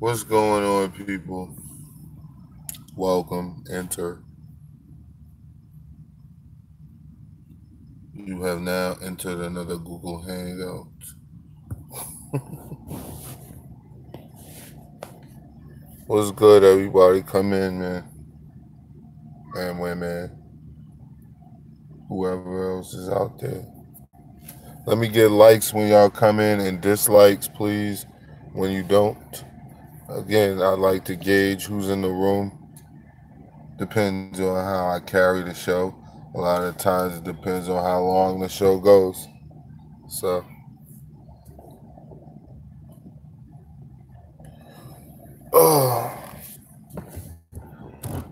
What's going on, people? Welcome, enter. You have now entered another Google Hangout. What's good, everybody? Come in, man. And women, whoever else is out there. Let me get likes when y'all come in and dislikes, please, when you don't. Again, I like to gauge who's in the room. Depends on how I carry the show. A lot of times it depends on how long the show goes. So, oh,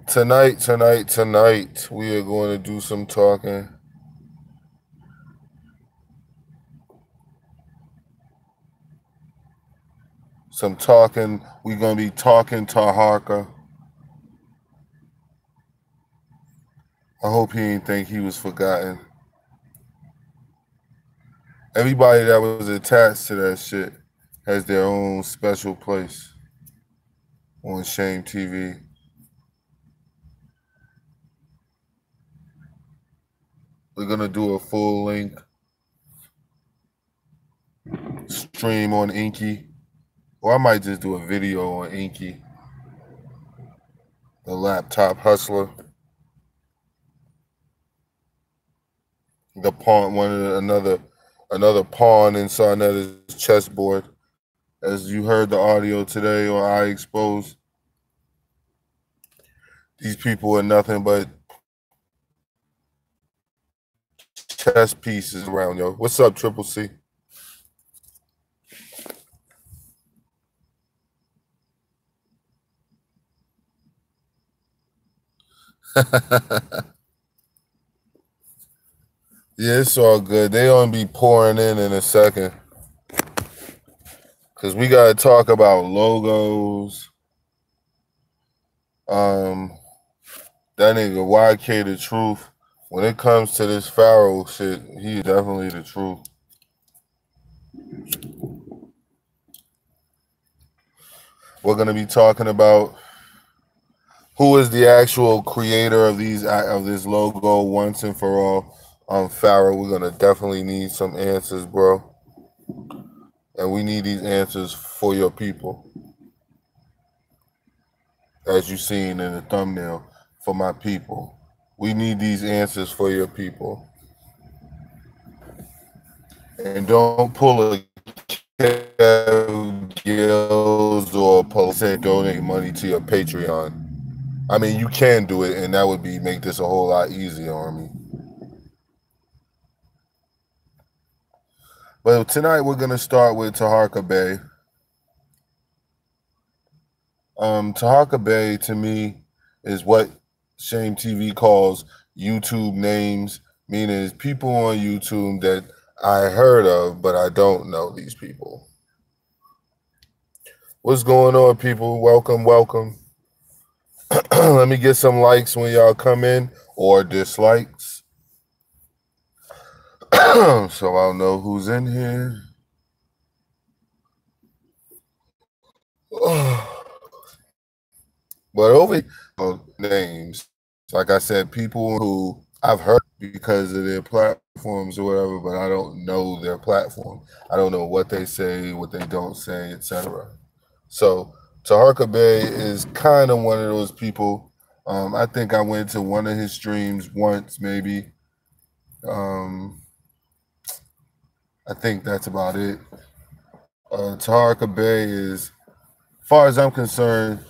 tonight, we are going to do some talking. We're going to be talking Taharka. I hope he didn't think he was forgotten. Everybody that was attached to that shit has their own special place on Shame TV. We're going to do a full length stream on Inky. Or I might just do a video on Inky, the laptop hustler. The pawn, another pawn in Sarnetta's chessboard. As you heard the audio today on I Expose, these people are nothing but chess pieces around, yo. What's up, Triple C? Yeah, it's all good. They gonna be pouring in a second. Because we got to talk about logos. That nigga YK the truth. When it comes to this Pharaoh shit, he definitely the truth. We're going to be talking about who is the actual creator of this logo once and for all. Pharaoh, we're going to definitely need some answers, bro. And we need these answers for your people. As you seen in the thumbnail, for my people. We need these answers for your people. And don't pull a Gills or police and donate money to your Patreon. I mean, you can do it, and that would make this a whole lot easier on me. But tonight we're gonna start with Taharka Bey. Taharka Bey to me is what Shame TV calls YouTube names, meaning it's people on YouTube that I heard of, but I don't know these people. What's going on, people? Welcome, welcome. Let me get some likes when y'all come in, or dislikes. So I'll know who's in here. But over names, like I said, people who I've heard because of their platforms or whatever, but I don't know their platform. I don't know what they say, what they don't say, etc. So Taharka Bey is kind of one of those people. I think I went to one of his streams once, maybe. I think that's about it. Taharka Bey is, as far as I'm concerned,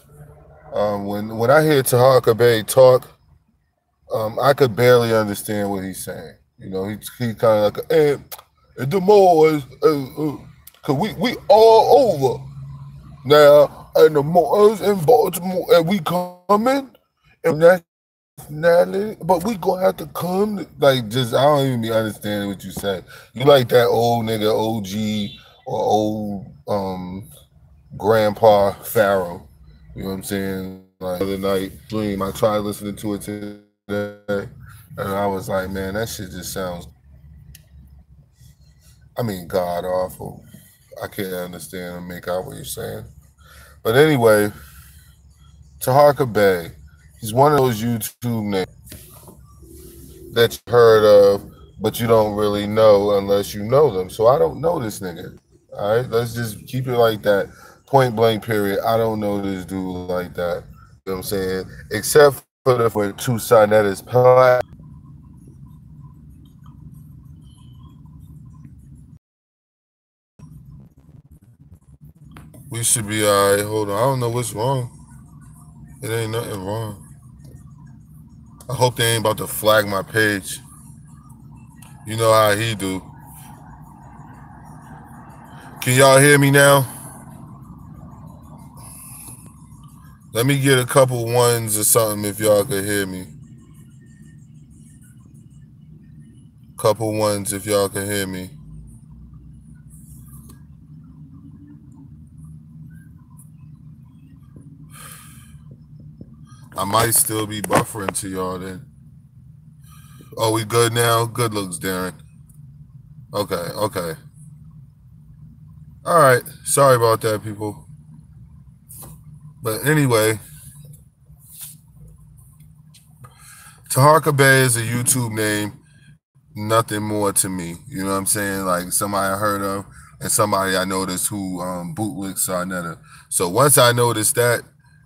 when I hear Taharka Bey talk, I could barely understand what he's saying. You know, he kind of like, and the Moors, cause we all over now, and the Moors in Baltimore, and we coming, and that's but we gonna have to come. Like, just I don't even be understanding what you say. You like that old nigga OG or old grandpa Pharaoh. You know what I'm saying? Like the other night dream, I tried listening to it today, and I was like, man, that shit just sounds, I mean, god awful. I can't understand and make out what you're saying. But anyway, Taharka Bey, he's one of those YouTube names that you heard of, but you don't really know unless you know them. So I don't know this nigga. All right, let's just keep it like that. Point blank, period. I don't know this dude like that. You know what I'm saying? Except for the for two Sonnetta's plat. We should be all right. Hold on. I don't know what's wrong. It ain't nothing wrong. I hope they ain't about to flag my page. You know how he do. Can y'all hear me now? Let me get a couple ones or something if y'all could hear me. Couple ones if y'all can hear me. I might still be buffering to y'all then. Oh, we good now? Good looks, Darren. Okay. All right. Sorry about that, people. But anyway, Taharka Bey is a YouTube name. Nothing more to me. You know what I'm saying? Like somebody I heard of and somebody I noticed who bootlicked Sarnetta. So once I noticed that,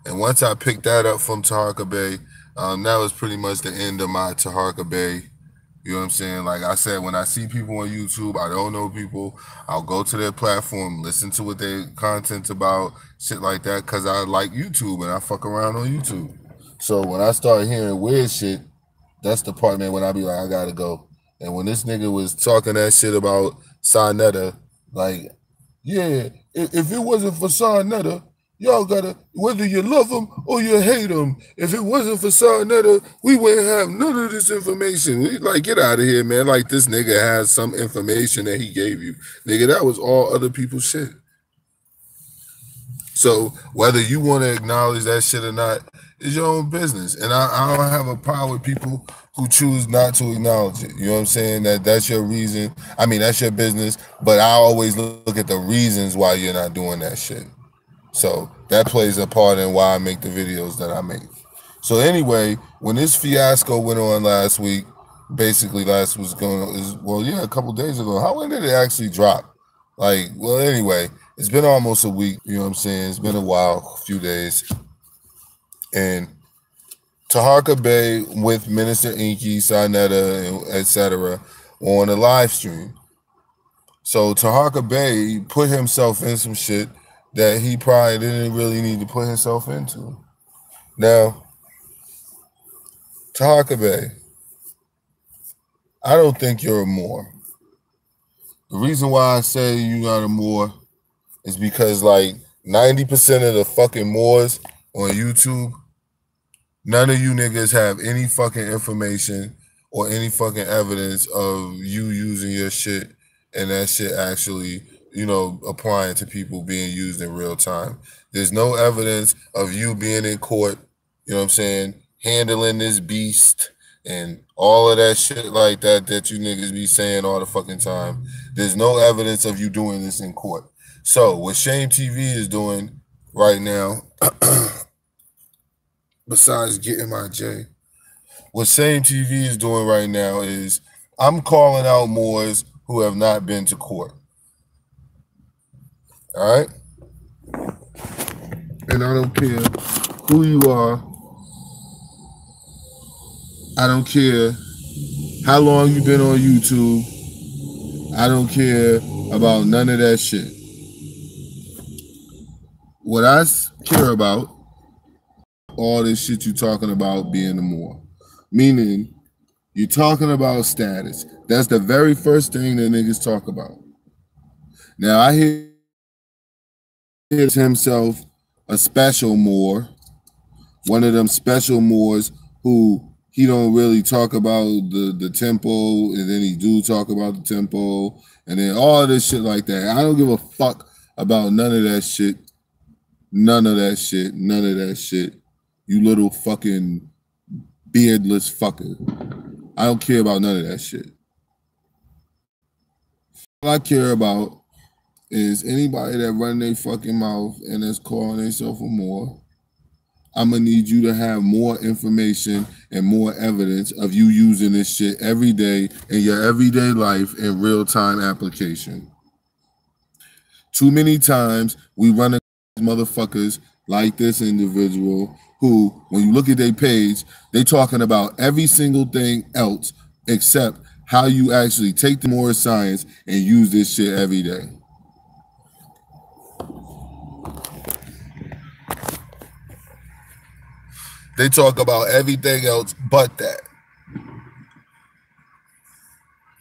and once I picked that up from Taharka Bey, that was pretty much the end of my Taharka Bey. You know what I'm saying? Like I said, when I see people on YouTube, I don't know people, I'll go to their platform, listen to what their content's about, shit like that, because I like YouTube and I fuck around on YouTube. So when I start hearing weird shit, that's the part, man, when I be like, I gotta go. And when this nigga was talking that shit about Sarnetta, like, yeah, if it wasn't for Sarnetta, y'all gotta, whether you love him or you hate him, if it wasn't for Sarnetta, we wouldn't have none of this information. We like, get out of here, man. Like this nigga has some information that he gave you. Nigga, that was all other people's shit. So whether you want to acknowledge that shit or not is your own business. And I don't have a problem with people who choose not to acknowledge it. You know what I'm saying? That's your reason. I mean, that's your business. But I always look at the reasons why you're not doing that shit. So that plays a part in why I make the videos that I make. So anyway, when this fiasco went on last week, basically last was going on, a couple days ago. When did it actually drop? Like, well, anyway, it's been almost a week, you know what I'm saying? It's been a while, a few days. And Taharka Bey with Minister Inky, Sarnetta, etc. on a live stream. So Taharka Bey put himself in some shit that he probably didn't really need to put himself into. Now, Taharka Bey, I don't think you're a Moor. The reason why I say you're not a Moor is because like 90% of the fucking Moors on YouTube, none of you niggas have any fucking information or any fucking evidence of you using your shit and that shit actually, you know, applying to people being used in real time. There's no evidence of you being in court, you know what I'm saying, handling this beast and all of that shit like that you niggas be saying all the fucking time. There's no evidence of you doing this in court. So what Shame TV is doing right now, besides getting my J, what Shame TV is doing right now is I'm calling out Moors who have not been to court. All right? And I don't care who you are. I don't care how long you've been on YouTube. I don't care about none of that shit. What I care about, all this shit you talking about being a Moor. Meaning, you're talking about status. That's the very first thing that niggas talk about. Now, I hear himself a special Moor, one of them special Moors who he don't really talk about the tempo, and then he do talk about the tempo, and then all this shit like that. I don't give a fuck about none of that shit. None of that shit. None of that shit. You little fucking beardless fucker. I don't care about none of that shit. All I care about is anybody that run their fucking mouth and is calling themselves a Moor, I'm gonna need you to have more information and more evidence of you using this shit every day in your everyday life in real-time application. Too many times we run across motherfuckers like this individual who, when you look at their page, they talking about every single thing else except how you actually take the Moor science and use this shit every day. They talk about everything else but that.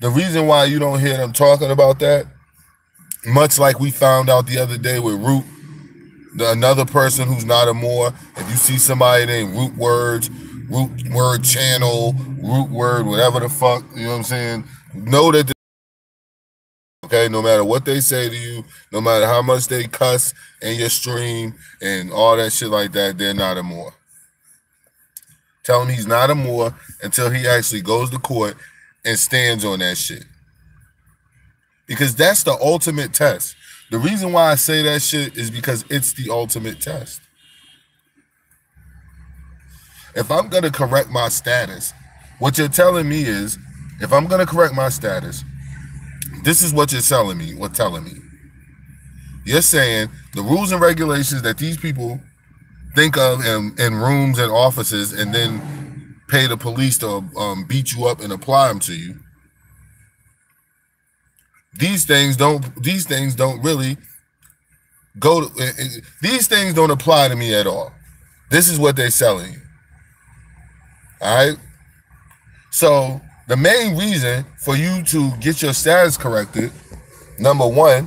The reason why you don't hear them talking about that, much like we found out the other day with Root, another person who's not a Moor, if you see somebody named Root Words, Root Word Channel, Root Word, whatever the fuck, you know what I'm saying? Know that, okay, no matter what they say to you, no matter how much they cuss in your stream and all that shit like that, they're not a Moor. Tell him he's not a Moor until he actually goes to court and stands on that shit. Because that's the ultimate test. The reason why I say that shit is because it's the ultimate test. If I'm going to correct my status, what you're telling me is, if I'm going to correct my status, this is what you're telling me. You're saying the rules and regulations that these people think of in rooms and offices and then pay the police to beat you up and apply them to you. These things don't really go to, these things don't apply to me at all. This is what they're selling you. All right? So the main reason for you to get your status corrected, number one,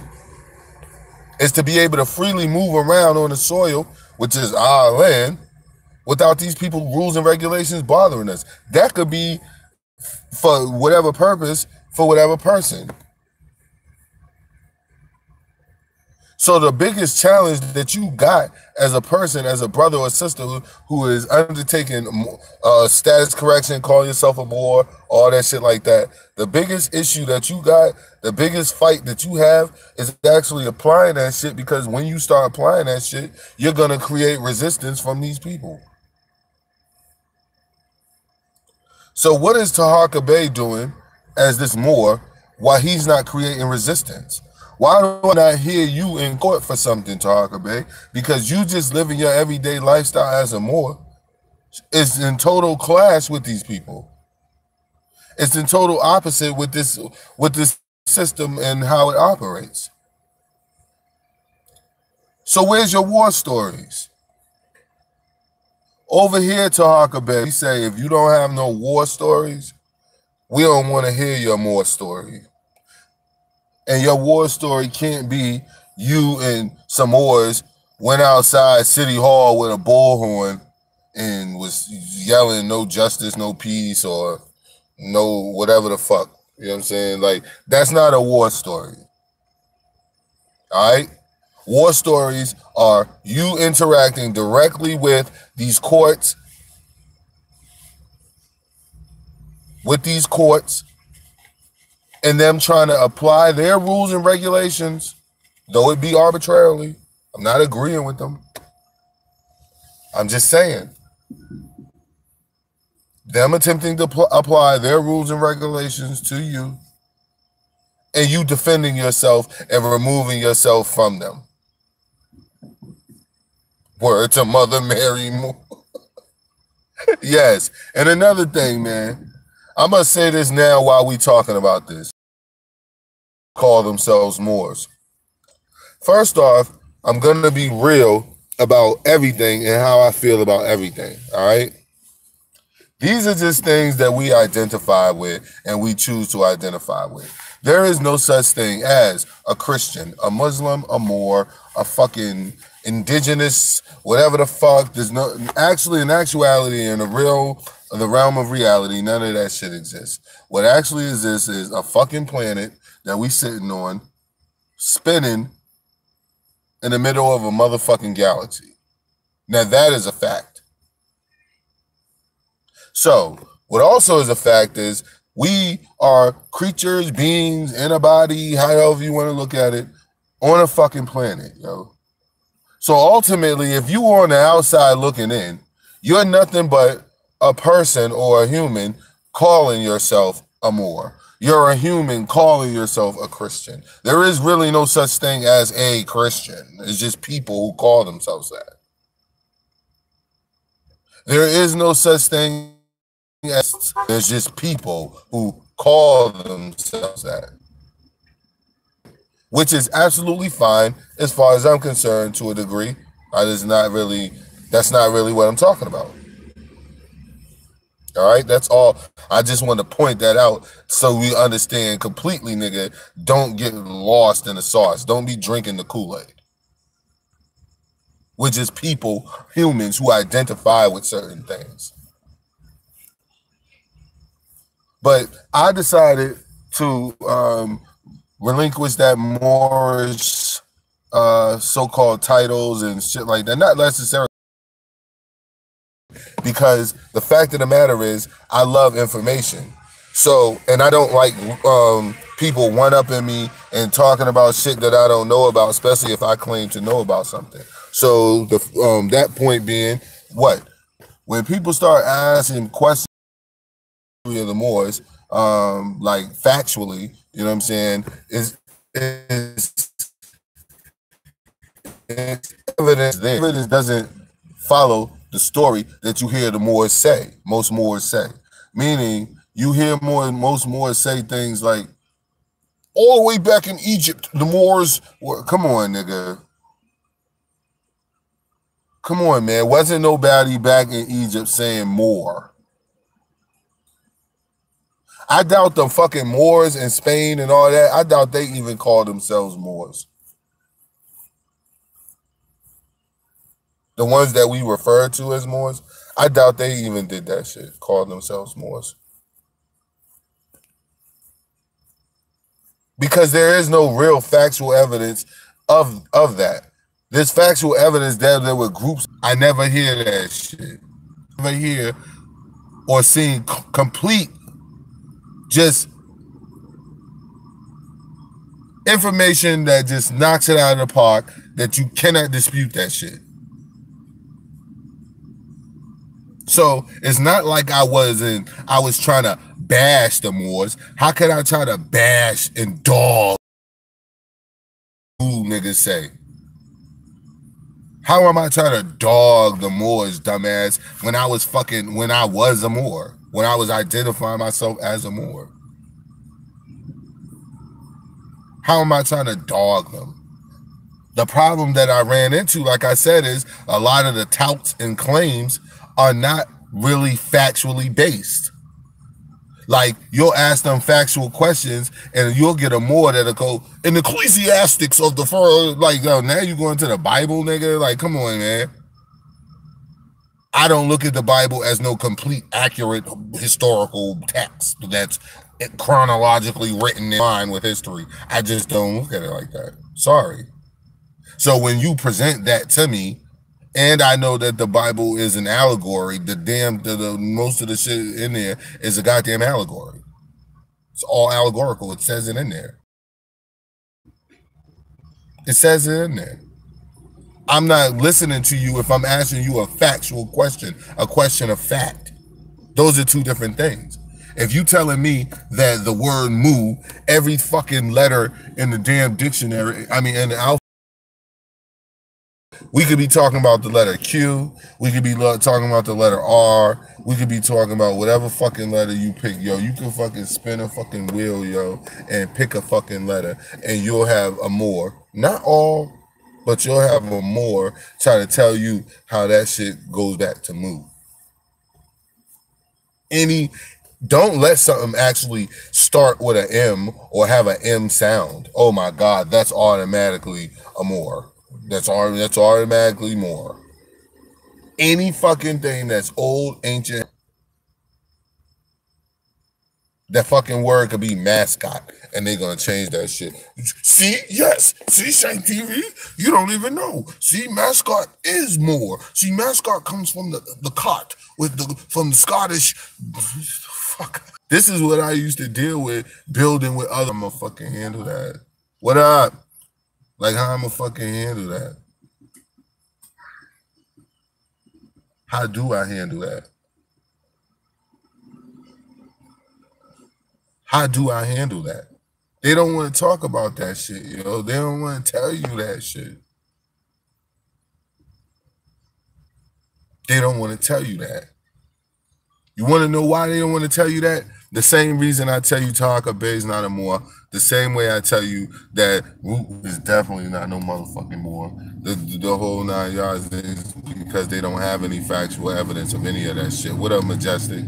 is to be able to freely move around on the soil, which is our land, without these people rules and regulations bothering us. That could be for whatever purpose, for whatever person. So the biggest challenge that you got as a person, as a brother or sister who is undertaking status correction, call yourself a Moor, all that shit like that, the biggest issue that you got, the biggest fight that you have is actually applying that shit, because when you start applying that shit, you're going to create resistance from these people. So what is Taharka Bey doing as this Moor while he's not creating resistance? Why do I not hear you in court for something, Taharka Bey? Because you just living your everyday lifestyle as a Moor is in total clash with these people. It's in total opposite with this system and how it operates. So where's your war stories? Over here, Taharka Bey, we say if you don't have no war stories, we don't want to hear your Moor story. And your war story can't be you and some Moors went outside City Hall with a bullhorn and was yelling no justice, no peace, or no whatever the fuck. You know what I'm saying? Like, that's not a war story. All right? War stories are you interacting directly with these courts, and them trying to apply their rules and regulations, though it be arbitrarily. I'm not agreeing with them. I'm just saying. Them attempting to apply their rules and regulations to you, and you defending yourself and removing yourself from them. Word to Mother Mary Moore. Yes. And another thing, man, I'm going to say this now while we talking about this. Call themselves Moors. First off, I'm going to be real about everything and how I feel about everything, all right? These are just things that we identify with and we choose to identify with. There is no such thing as a Christian, a Muslim, a Moor, a fucking indigenous, whatever the fuck. There's no, actually, in actuality, in the realm of reality, none of that shit exists. What actually exists is a fucking planet that we sitting on, spinning in the middle of a motherfucking galaxy. Now that is a fact. So what also is a fact is we are creatures, beings, in a body, however you want to look at it, on a fucking planet, yo. So ultimately, if you are on the outside looking in, you're nothing but a person or a human calling yourself a Moor. You're a human calling yourself a Christian. There is really no such thing as a Christian. It's just people who call themselves that. There is no such thing as, there's just people who call themselves that. Which is absolutely fine as far as I'm concerned to a degree. That's not really what I'm talking about. All right, that's all. I just want to point that out so we understand completely, nigga. Don't get lost in the sauce. Don't be drinking the Kool-Aid. Which is people, humans who identify with certain things. But I decided to relinquish that Moorish so-called titles and shit like that. Not necessarily, because the fact of the matter is I love information. So, and I don't like people one-upping me and talking about shit that I don't know about, especially if I claim to know about something. So that point being, what? When people start asking questions of the Moors, like factually, you know what I'm saying, is evidence there. Evidence doesn't follow the story that you hear the Moors say, most Moors say. Meaning, you hear most Moors say things like, all the way back in Egypt, the Moors were, come on, nigga. Come on, man. Wasn't nobody back in Egypt saying Moor. I doubt the fucking Moors in Spain and all that, I doubt they even call themselves Moors. The ones that we refer to as Moors, I doubt they even did that shit, called themselves Moors. Because there is no real factual evidence of that. There's factual evidence that there were groups. I never hear that shit. Never hear or seen complete just information that just knocks it out of the park, that you cannot dispute that shit. So it's not like I was trying to bash the Moors. How could I try to bash and dog who niggas say? How am I trying to dog the Moors, dumbass, when I was a Moor, when I was identifying myself as a Moor? How am I trying to dog them? The problem that I ran into, like I said, is a lot of the touts and claims are not really factually based. Like, you'll ask them factual questions and you'll get a Moor that'll go, in Ecclesiastics of the first, like, yo, now you going to the Bible, nigga? Like, come on, man. I don't look at the Bible as no complete, accurate historical text that's chronologically written in line with history. I just don't look at it like that. Sorry. So when you present that to me, and I know that the Bible is an allegory, most of the shit in there is a goddamn allegory. It's all allegorical. It says it in there. It says it in there. I'm not listening to you if I'm asking you a factual question, a question of fact. Those are two different things. If you telling me that the word moo, every fucking letter in the damn dictionary, I mean, in the alphabet, we could be talking about the letter Q. We could be talking about the letter R. We could be talking about whatever fucking letter you pick, yo. You can fucking spin a fucking wheel, yo, and pick a fucking letter, and you'll have a Moor. Not all, but you'll have a Moor try to tell you how that shit goes back to moo. Don't let something actually start with an M or have an M sound. Oh my God, that's automatically a Moor. That's automatically Moor. Any fucking thing that's old, ancient, that fucking word could be mascot, and they're gonna change that shit. See, yes, see, Shank TV, you don't even know. See, mascot is Moor. See, mascot comes from the cot from the Scottish. Fuck. This is what I used to deal with, building with other. I'm gonna fucking handle that. What up? Like, how I'ma fucking handle that? How do I handle that? How do I handle that? They don't want to talk about that shit, yo. They don't want to tell you that shit. They don't want to tell you that. You want to know why they don't want to tell you that? The same reason I tell you Taharka Bay is not a Moor. The same way I tell you that Root is definitely not no motherfucking Moor. The whole 9 yards is because they don't have any factual evidence of any of that shit. What up, Majestic?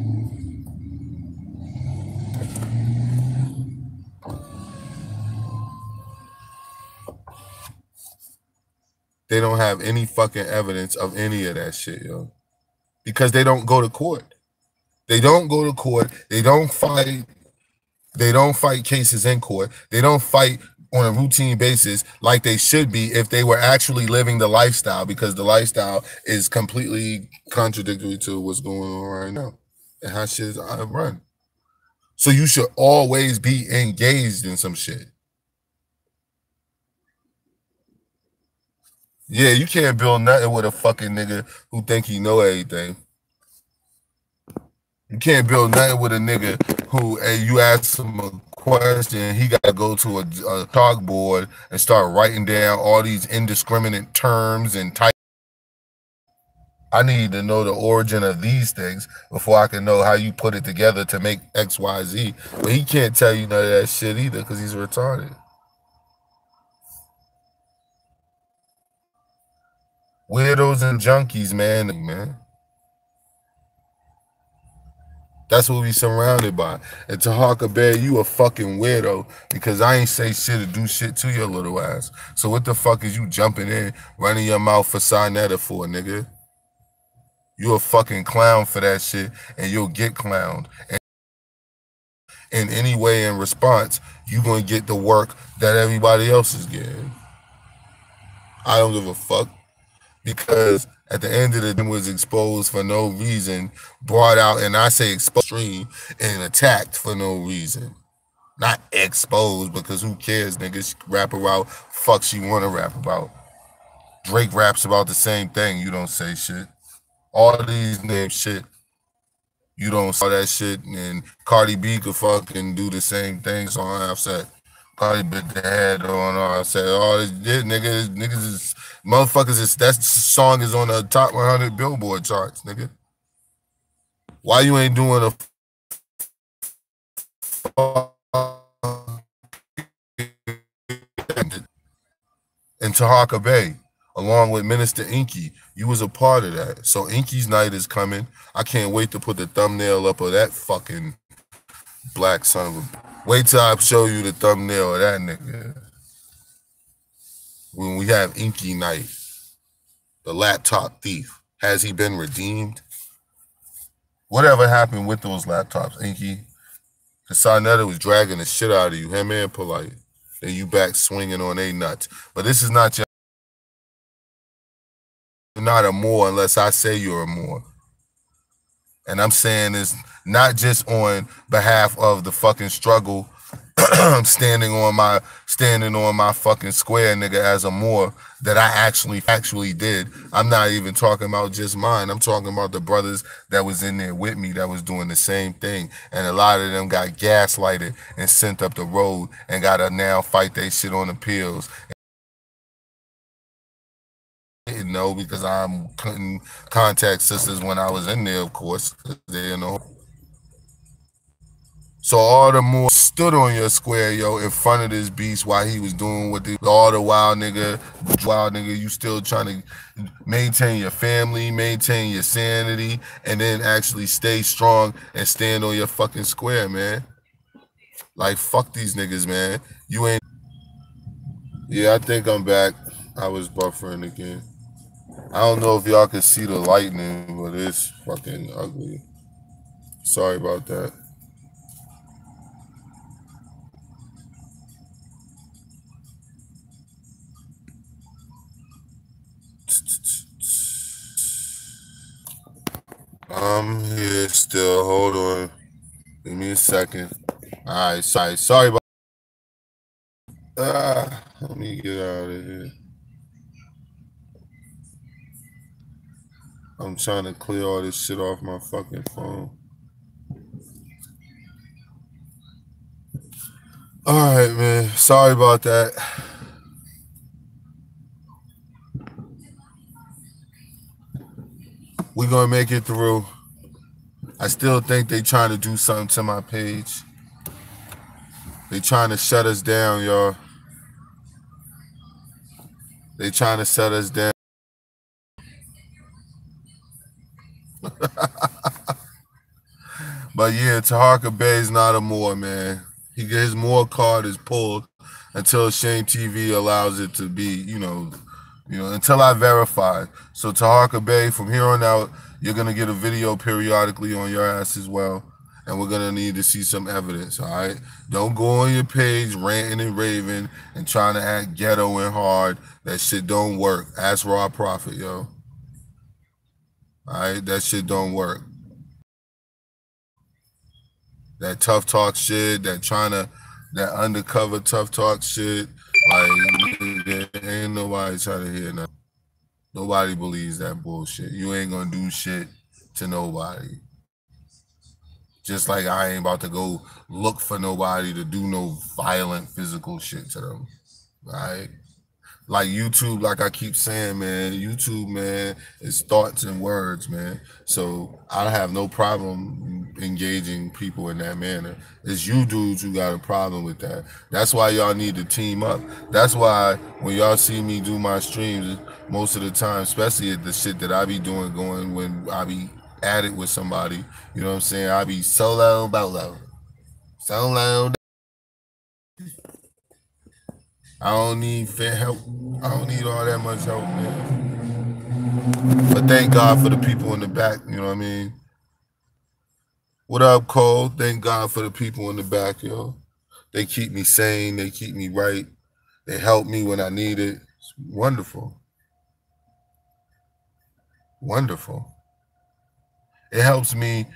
They don't have any fucking evidence of any of that shit, yo. Because they don't go to court. They don't go to court. They don't fight. They don't fight cases in court. They don't fight on a routine basis like they should be if they were actually living the lifestyle, because the lifestyle is completely contradictory to what's going on right now and how shit is run. So you should always be engaged in some shit. Yeah, you can't build nothing with a fucking nigga who think he know everything. You can't build nothing with a nigga who, hey, you ask him a question, he got to go to a chalkboard and start writing down all these indiscriminate terms and type. I need to know the origin of these things before I can know how you put it together to make X, Y, Z. But he can't tell you none of that shit either because he's retarded. Weirdos and junkies, man. That's what we surrounded by. And Taharka Bay, you a fucking weirdo because I ain't say shit to do shit to your little ass. So what the fuck is you jumping in, running your mouth for Sinetta for, nigga? You a fucking clown for that shit, and you'll get clowned. And in any way in response, you gonna get the work that everybody else is getting. I don't give a fuck. Because at the end of the day, was exposed for no reason, brought out, and I say exposed and attacked for no reason. Not exposed, because who cares, niggas rap about fuck she wanna rap about. Drake raps about the same thing, you don't say shit. All these name shit, you don't say that shit, and Cardi B could fucking do the same thing, so I upset. Cardi bit the head on all. I said, all this niggas is motherfuckers is that song is on the top 100 Billboard charts, nigga. Why you ain't doing a in Taharka Bay, along with Minister Inky? You was a part of that. So Inky's night is coming. I can't wait to put the thumbnail up of that fucking black son of a. Wait till I show you the thumbnail of that nigga. When we have Inky night, the laptop thief. Has he been redeemed? Whatever happened with those laptops, Inky? Sinetta was dragging the shit out of you, him and Polite. Then you back swinging on they nuts. But this is not your. You're not a Moor unless I say you're a Moor. And I'm saying this not just on behalf of the fucking struggle, standing on my fucking square, nigga, as a Moor that I actually did. I'm not even talking about just mine. I'm talking about the brothers that was in there with me that was doing the same thing. And a lot of them got gaslighted and sent up the road and gotta now fight they shit on appeals. No, because I couldn't contact sisters when I was in there, of course. They know. So all the more stood on your square, yo, in front of this beast while he was doing what all the wild nigga, you still trying to maintain your family, maintain your sanity, and then actually stay strong and stand on your fucking square, man. Like, fuck these niggas, man. You ain't. Yeah, I think I'm back. I was buffering again. I don't know if y'all can see the lightning, but it's fucking ugly. Sorry about that. I'm here still. Hold on. Give me a second. All right, sorry about. Let me me get out of here. I'm trying to clear all this shit off my fucking phone. All right, man. Sorry about that. We're gonna make it through. I still think they trying to do something to my page. They trying to shut us down, y'all. They trying to shut us down. But yeah, Taharka Bey's not a Moor, man. His Moor card is pulled until Shame TV allows it to be, you know, until I verify. So Taharka Bey, from here on out, you're gonna get a video periodically on your ass as well. And we're gonna need to see some evidence, all right? Don't go on your page ranting and raving and trying to act ghetto and hard. That shit don't work. Ask Raw Prophet, yo. All right, that shit don't work. That tough talk shit, that undercover tough talk shit, like, ain't nobody trying to hear nothing. Nobody believes that bullshit. You ain't gonna do shit to nobody. Just like I ain't about to go look for nobody to do no violent physical shit to them, right? Like YouTube, like I keep saying, man, YouTube, man, is thoughts and words, man. So I have no problem engaging people in that manner. It's you dudes who got a problem with that. That's why y'all need to team up. That's why when y'all see me do my streams, most of the time, especially at the shit that I be doing, going when I be at it with somebody, you know what I'm saying? I be solo bolo. Solo. I don't need fair help. I don't need all that much help, man. But thank God for the people in the back, you know what I mean? What up, Cole? Thank God for the people in the back, yo. They keep me sane. They keep me right. They help me when I need it. It's wonderful. Wonderful. It helps me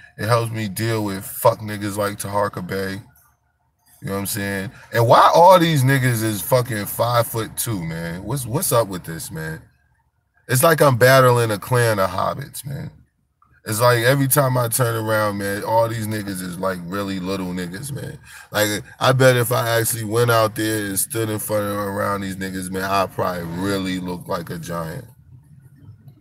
deal with fuck niggas like Taharka Bey. You know what I'm saying? And why all these niggas is fucking 5'2", man? What's up with this, man? It's like I'm battling a clan of hobbits, man. It's like every time I turn around, man, all these niggas is like really little niggas, man. Like I bet if I actually went out there and stood in front of around these niggas, man, I probably really look like a giant.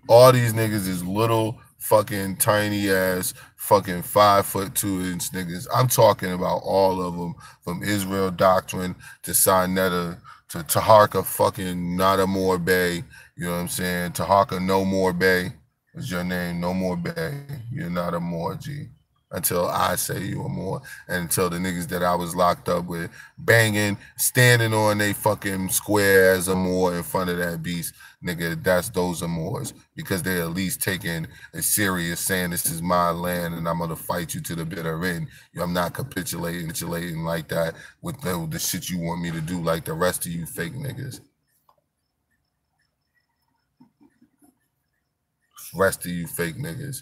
All these niggas is little fucking tiny ass fucking 5'2" niggas. I'm talking about all of them, from Israel Doctrine to Sinetta to Taharka fucking Not a More Bay. You know what I'm saying? Taharka No More Bay is your name. No More Bay. You're not a Moor, G. Until I say you are more, and until the niggas that I was locked up with banging, standing on they fucking square as a Moor in front of that beast, nigga, those are Moors, because they at least taking it serious, saying this is my land and I'm gonna fight you to the bitter end. I'm not capitulating like that with the shit you want me to do like the rest of you fake niggas. Rest of you fake niggas.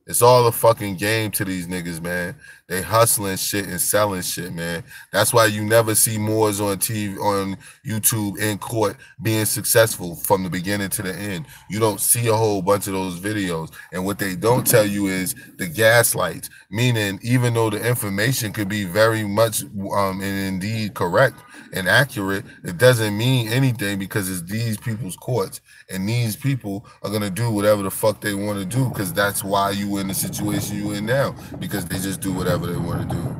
It's all a fucking game to these niggas, man. They hustling shit and selling shit, man. That's why you never see Moors on TV, on YouTube, in court being successful from the beginning to the end. You don't see a whole bunch of those videos. And what they don't tell you is the gaslights, meaning even though the information could be very much and indeed correct and accurate, it doesn't mean anything because it's these people's courts. And these people are going to do whatever the fuck they want to do because that's why you in the situation you in now, because they just do whatever they want to do.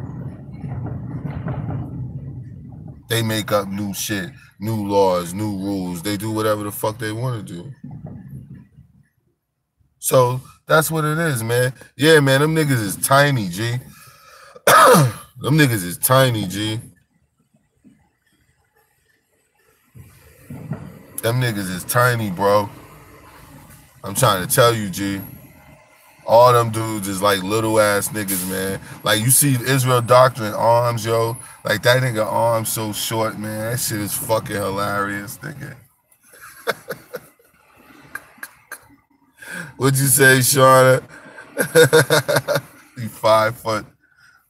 They make up new shit, new laws, new rules. They do whatever the fuck they want to do. So that's what it is, man. Yeah, man, them niggas is tiny, G. Them niggas is tiny, G. Them niggas is tiny, bro. I'm trying to tell you, G. All them dudes is like little ass niggas, man. Like you see Israel Doctrine arms, yo. Like that nigga arms so short, man. That shit is fucking hilarious, nigga. What'd you say, Shauna? You 5 foot.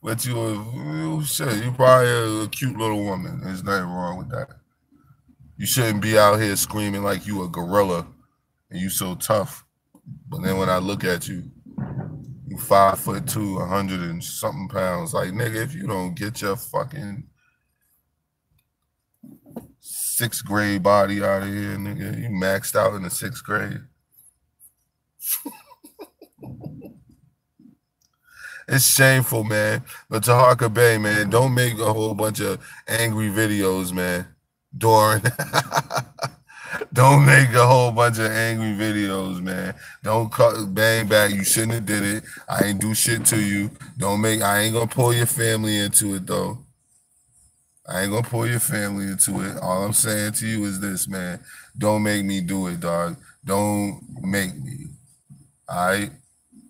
But you shit, you probably a cute little woman. There's nothing wrong with that. You shouldn't be out here screaming like you a gorilla and you so tough. But then when I look at you, you 5'2", 100 and something pounds. Like, nigga, if you don't get your fucking sixth grade body out of here, nigga, you maxed out in the sixth grade. It's shameful, man. But Taharka Bey, man, don't make a whole bunch of angry videos, man. Don't make a whole bunch of angry videos, man. Don't bang back. You shouldn't have did it. I ain't do shit to you. I ain't gonna pull your family into it, though. I ain't gonna pull your family into it. All I'm saying to you is this, man. Don't make me do it, dog. Don't make me. All right?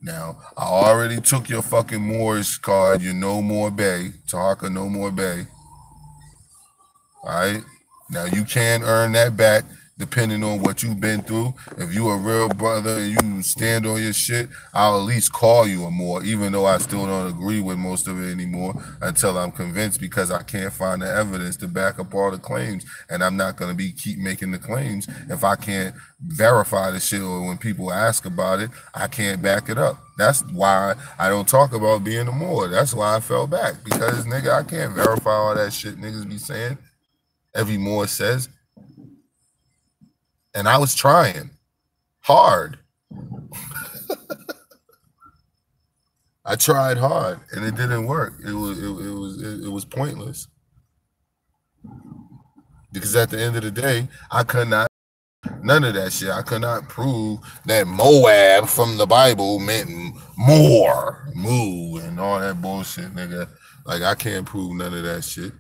Now, I already took your fucking Moor's card. You're no more Bay. Taharka, no more Bay. All right? Now, you can earn that back depending on what you've been through. If you a real brother and you stand on your shit, I'll at least call you a Moor, even though I still don't agree with most of it anymore until I'm convinced, because I can't find the evidence to back up all the claims. And I'm not going to keep making the claims if I can't verify the shit, or when people ask about it, I can't back it up. That's why I don't talk about being a Moor. That's why I fell back, because, nigga, I can't verify all that shit niggas be saying. Every Moor says. And I was trying hard. I tried hard and it didn't work. It was pointless. Because at the end of the day, I could not, none of that shit. I could not prove that Moab from the Bible meant more, moo, and all that bullshit, nigga. Like, I can't prove none of that shit.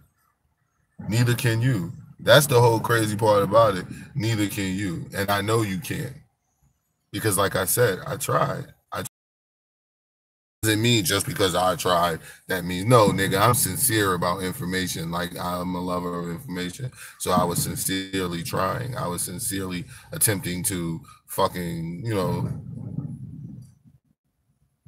Neither can you. That's the whole crazy part about it. Neither can you. And I know you can't. Because like I said, I tried. Doesn't mean just because I tried, that means, no, nigga, I'm sincere about information. Like, I'm a lover of information. So I was sincerely trying. I was sincerely attempting to fucking, you know,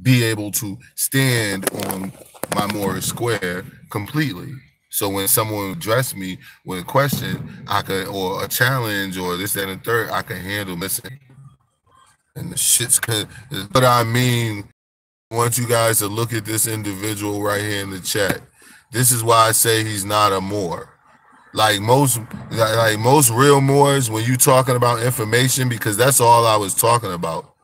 be able to stand on my Moorish square completely. So when someone addressed me with a question, I could, or a challenge, or this, that, and the third, I could handle missing. And the shit's good. But I mean, I want you guys to look at this individual right here in the chat. This is why I say he's not a Moor. Like most real Moors, when you talking about information, because that's all I was talking about,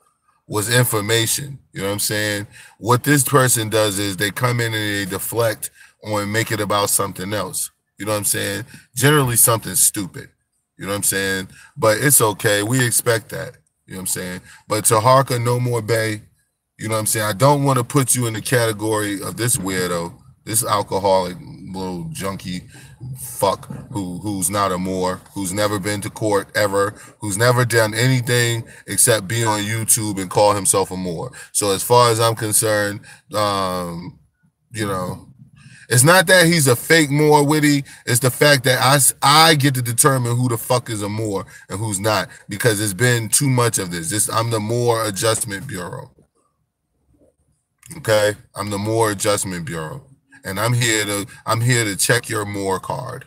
was information. You know what I'm saying? What this person does is they come in and they deflect on, make it about something else. You know what I'm saying? Generally something stupid. You know what I'm saying? But it's okay. We expect that. You know what I'm saying? But Taharka, no more Bay. You know what I'm saying? I don't want to put you in the category of this weirdo, this alcoholic little junkie fuck who's not a Moor, who's never been to court ever, who's never done anything except be on YouTube and call himself a Moor. So as far as I'm concerned, you know, it's not that he's a fake Moor witty. It's the fact that I get to determine who the fuck is a Moor and who's not, because it's been too much of this. I'm the Moor Adjustment Bureau. Okay, I'm the Moor Adjustment Bureau, and I'm here to check your Moor card.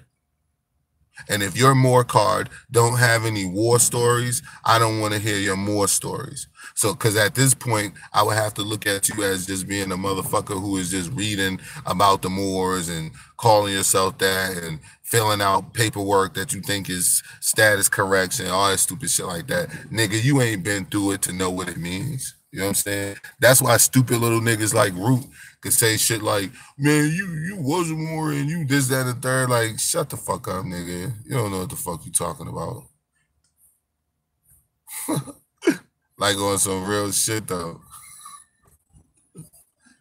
And if your Moor card don't have any war stories, I don't want to hear your Moor stories. So, because at this point, I would have to look at you as just being a motherfucker who is just reading about the Moors and calling yourself that and filling out paperwork that you think is status correction, all that stupid shit like that. Nigga, you ain't been through it to know what it means. You know what I'm saying? That's why stupid little niggas like Root could say shit like, man, you was a Moor and you this, that, and the third. Like, shut the fuck up, nigga. You don't know what the fuck you talking about. Like on some real shit, though.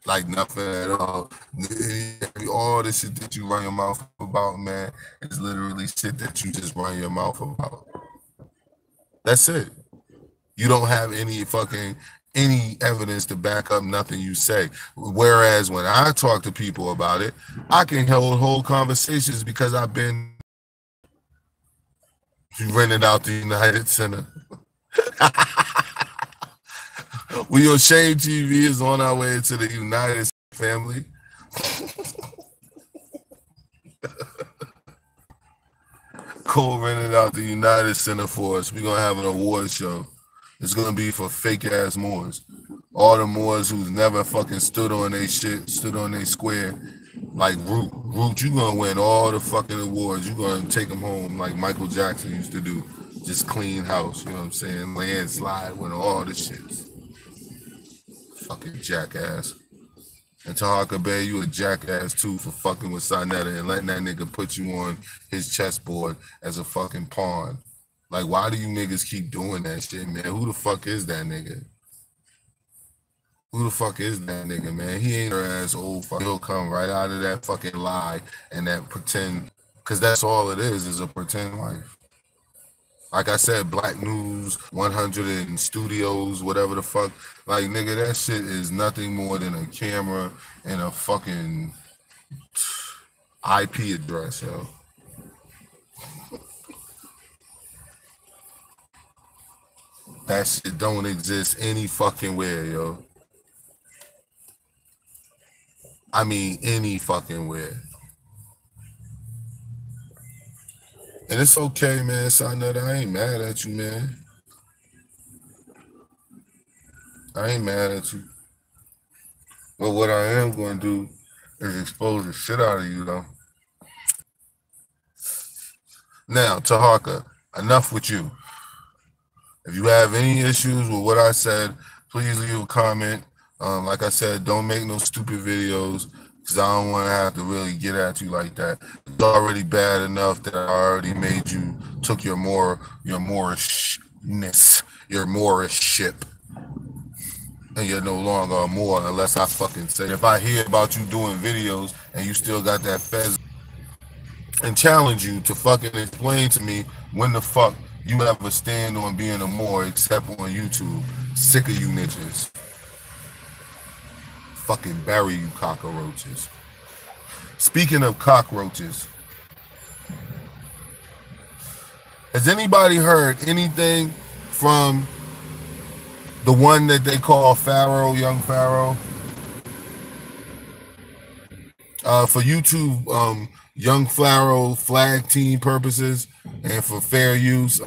Like nothing at all. All the shit that you run your mouth about, man, is literally shit that you just run your mouth about. That's it. You don't have any evidence to back up nothing you say. Whereas when I talk to people about it, I can hold whole conversations because I've been rented out the United Center. We on Shame TV is on our way to the United family. Cole rented out the United Center for us. We're gonna have an award show. It's gonna be for fake ass Moors. All the Moors who's never fucking stood on their shit, stood on their square. Like Root, you gonna win all the fucking awards. You gonna take them home like Michael Jackson used to do. Just clean house, you know what I'm saying? Landslide, win all the shits. Fucking jackass. And Taharka Bay, you a jackass too for fucking with Sarnetta and letting that nigga put you on his chessboard as a fucking pawn. Like, why do you niggas keep doing that shit, man? Who the fuck is that nigga? Who the fuck is that nigga, man? He ain't her ass old fuck. He'll come right out of that fucking lie and that pretend, because that's all it is a pretend life. Like I said, Black News, 100 and Studios, whatever the fuck. Like, nigga, that shit is nothing more than a camera and a fucking IP address, yo. That shit don't exist any fucking where, yo. I mean, any fucking where. And it's okay, man. Sarnetta, I ain't mad at you, man. I ain't mad at you. But what I am going to do is expose the shit out of you, though. Now, Taharka, enough with you. If you have any issues with what I said, please leave a comment. Like I said, don't make no stupid videos because I don't want to have to really get at you like that. It's already bad enough that I already made you, took your Moorishness, your Moorishship, and you're no longer a Moor unless I fucking say. If I hear about you doing videos and you still got that fez and challenge you to fucking explain to me when the fuck you ever stand on being a Moor except on YouTube. Sick of you niggas. Fucking bury you cockroaches. Speaking of cockroaches, has anybody heard anything from the one that they call Pharaoh, young Pharaoh? For YouTube, young Pharaoh flag team purposes and for fair use,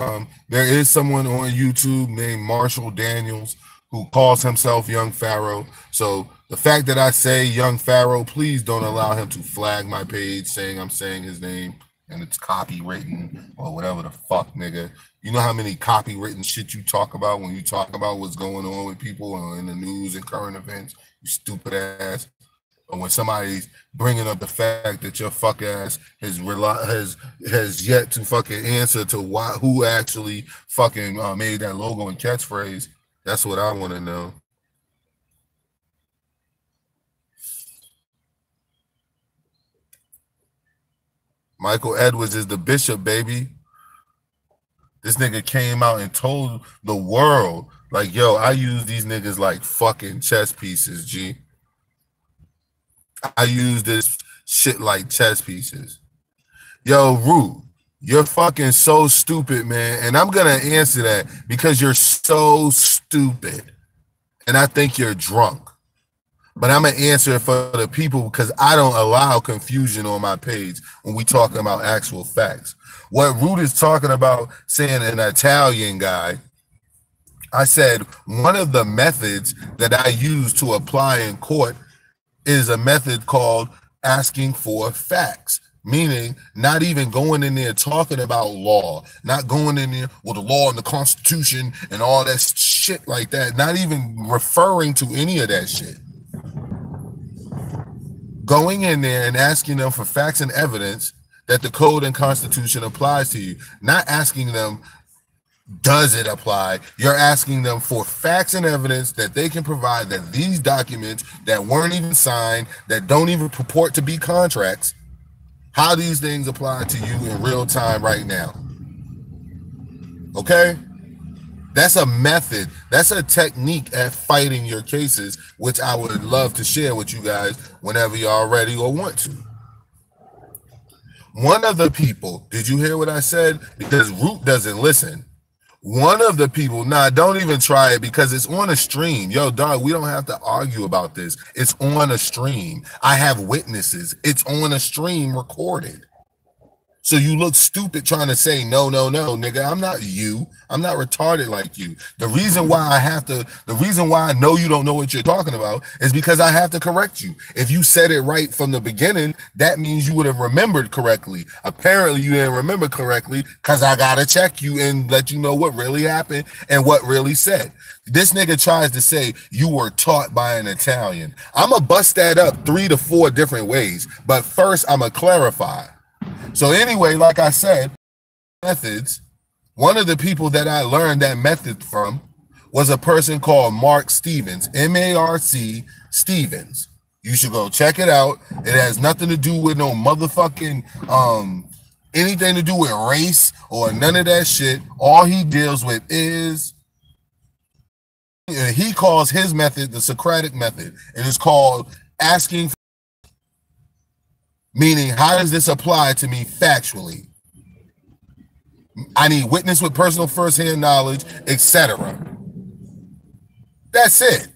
there is someone on YouTube named Marshal Daniels who calls himself Young Pharaoh. So the fact that I say Young Pharaoh, please don't allow him to flag my page saying I'm saying his name and it's copywritten or whatever the fuck, nigga. You know how many copywritten shit you talk about when you talk about what's going on with people in the news and current events, you stupid ass. Or when somebody's bringing up the fact that your fuck ass has yet to fucking answer to who actually fucking made that logo and catchphrase. That's what I want to know. Michael Edwards is the bishop, baby. This nigga came out and told the world, like, yo, I use these niggas like fucking chess pieces, G. I use this shit like chess pieces. Yo, Root, you're fucking so stupid, man. And I'm going to answer that because you're so stupid. And I think you're drunk. But I'm going to answer it for the people because I don't allow confusion on my page when we talking about actual facts. What Root is talking about saying an Italian guy, I said one of the methods that I use to apply in court is a method called asking for facts, meaning not even going in there talking about law, not going in there with the law and the Constitution and all that shit like that, not even referring to any of that shit. Going in there and asking them for facts and evidence that the code and Constitution applies to you, not asking them, does it apply? You're asking them for facts and evidence that they can provide that these documents that weren't even signed, that don't even purport to be contracts, how these things apply to you in real time right now. Okay? That's a method. That's a technique at fighting your cases, which I would love to share with you guys whenever y'all ready or want to. One of the people, did you hear what I said? Because Root doesn't listen. One of the people, nah, don't even try it because it's on a stream. Yo, dog, we don't have to argue about this. It's on a stream. I have witnesses. It's on a stream recorded. So you look stupid trying to say, no, no, no, nigga, I'm not you. I'm not retarded like you. The reason why I know you don't know what you're talking about is because I have to correct you. If you said it right from the beginning, that means you would have remembered correctly. Apparently you didn't remember correctly because I got to check you and let you know what really happened and what really said. This nigga tries to say you were taught by an Italian. I'm going to bust that up 3 to 4 different ways. But first, I'm going to clarify. So anyway, like I said, methods, one of the people that I learned that method from was a person called Mark Stevens, M-A-R-C Stevens. You should go check it out. It has nothing to do with no motherfucking, anything to do with race or none of that shit. All he deals with is, he calls his method the Socratic method. And it's called asking, meaning how does this apply to me factually? I need witness with personal firsthand knowledge, etc. That's it.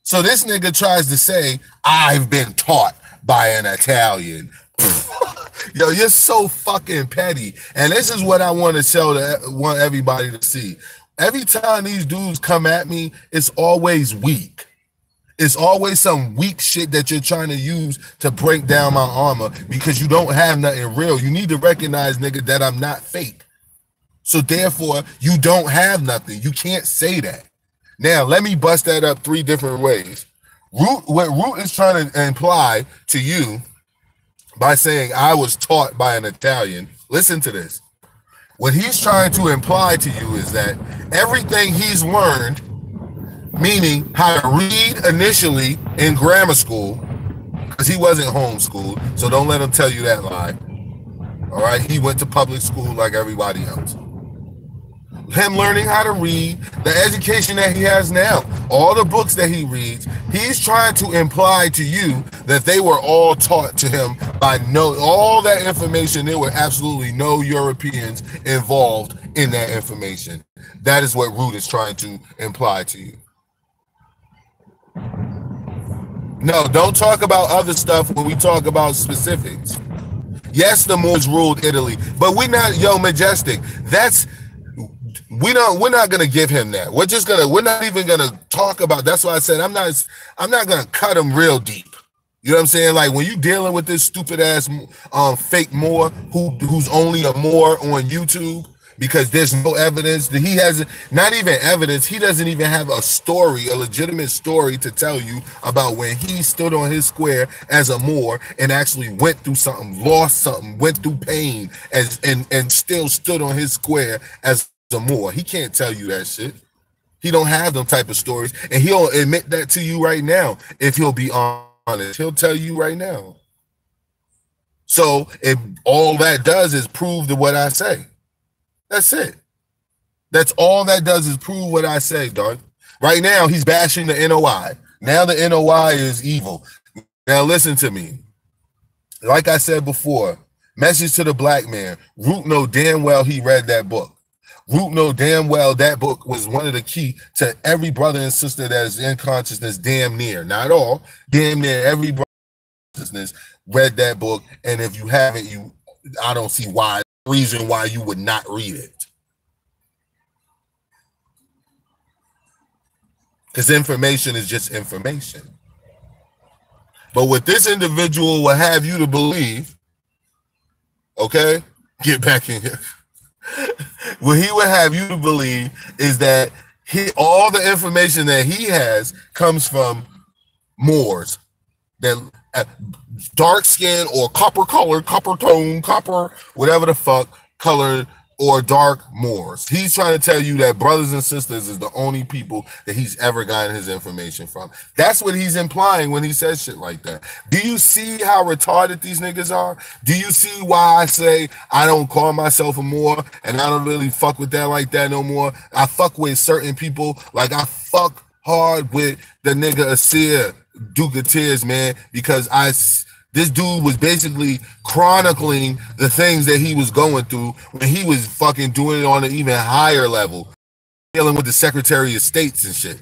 So this nigga tries to say, I've been taught by an Italian. Yo, you're so fucking petty. And this is what I want to want everybody to see. Every time these dudes come at me, it's always weak. It's always some weak shit that you're trying to use to break down my armor because you don't have nothing real. You need to recognize, nigga, that I'm not fake. So therefore, you don't have nothing. You can't say that. Now, let me bust that up 3 different ways. What Root is trying to imply to you by saying I was taught by an Italian, listen to this. What he's trying to imply to you is that everything he's learned, meaning how to read initially in grammar school, because he wasn't homeschooled, so don't let him tell you that lie. All right, he went to public school like everybody else. Him learning how to read, the education that he has now, all the books that he reads, he's trying to imply to you that they were all taught to him by all that information. There were absolutely no Europeans involved in that information. That is what Root is trying to imply to you. No, don't talk about other stuff when we talk about specifics. Yes, the Moors ruled Italy, but we're not, yo, Majestic. We're not gonna give him that. We're not even gonna talk about. That's why I said I'm not gonna cut him real deep. You know what I'm saying? Like when you dealing with this stupid ass fake Moor who's only a Moor on YouTube because there's no evidence that he has, not even evidence. He doesn't even have a story, a legitimate story to tell you about when he stood on his square as a Moor and actually went through something, lost something, went through pain, and still stood on his square as a Moor. He can't tell you that shit. He don't have them type of stories, and he'll admit that to you right now. If he'll be honest, he'll tell you right now. So if all that does is prove to what I say. That's it. That's all that does is prove what I say, dog. Right now, he's bashing the NOI. Now the NOI is evil. Now listen to me. Like I said before, message to the black man. Root know damn well he read that book. Root know damn well that book was one of the key to every brother and sister that is in consciousness, damn near. Not all, damn near every brother in consciousness read that book. And if you haven't, I don't see reason why you would not read it. Because information is just information. But what this individual will have you to believe, okay, get back in here. What he would have you to believe is that all the information that he has comes from Moors, that dark skin or copper color, copper tone, copper, whatever the fuck color, or dark Moors. He's trying to tell you that brothers and sisters is the only people that he's ever gotten his information from. That's what he's implying when he says shit like that. Do you see how retarded these niggas are? Do you see why I say I don't call myself a Moor and I don't really fuck with that like that no more? I fuck with certain people, like I fuck hard with the nigga Asir Duke of Tears, man, because this dude was basically chronicling the things that he was going through when he was fucking doing it on an even higher level, dealing with the Secretary of States and shit.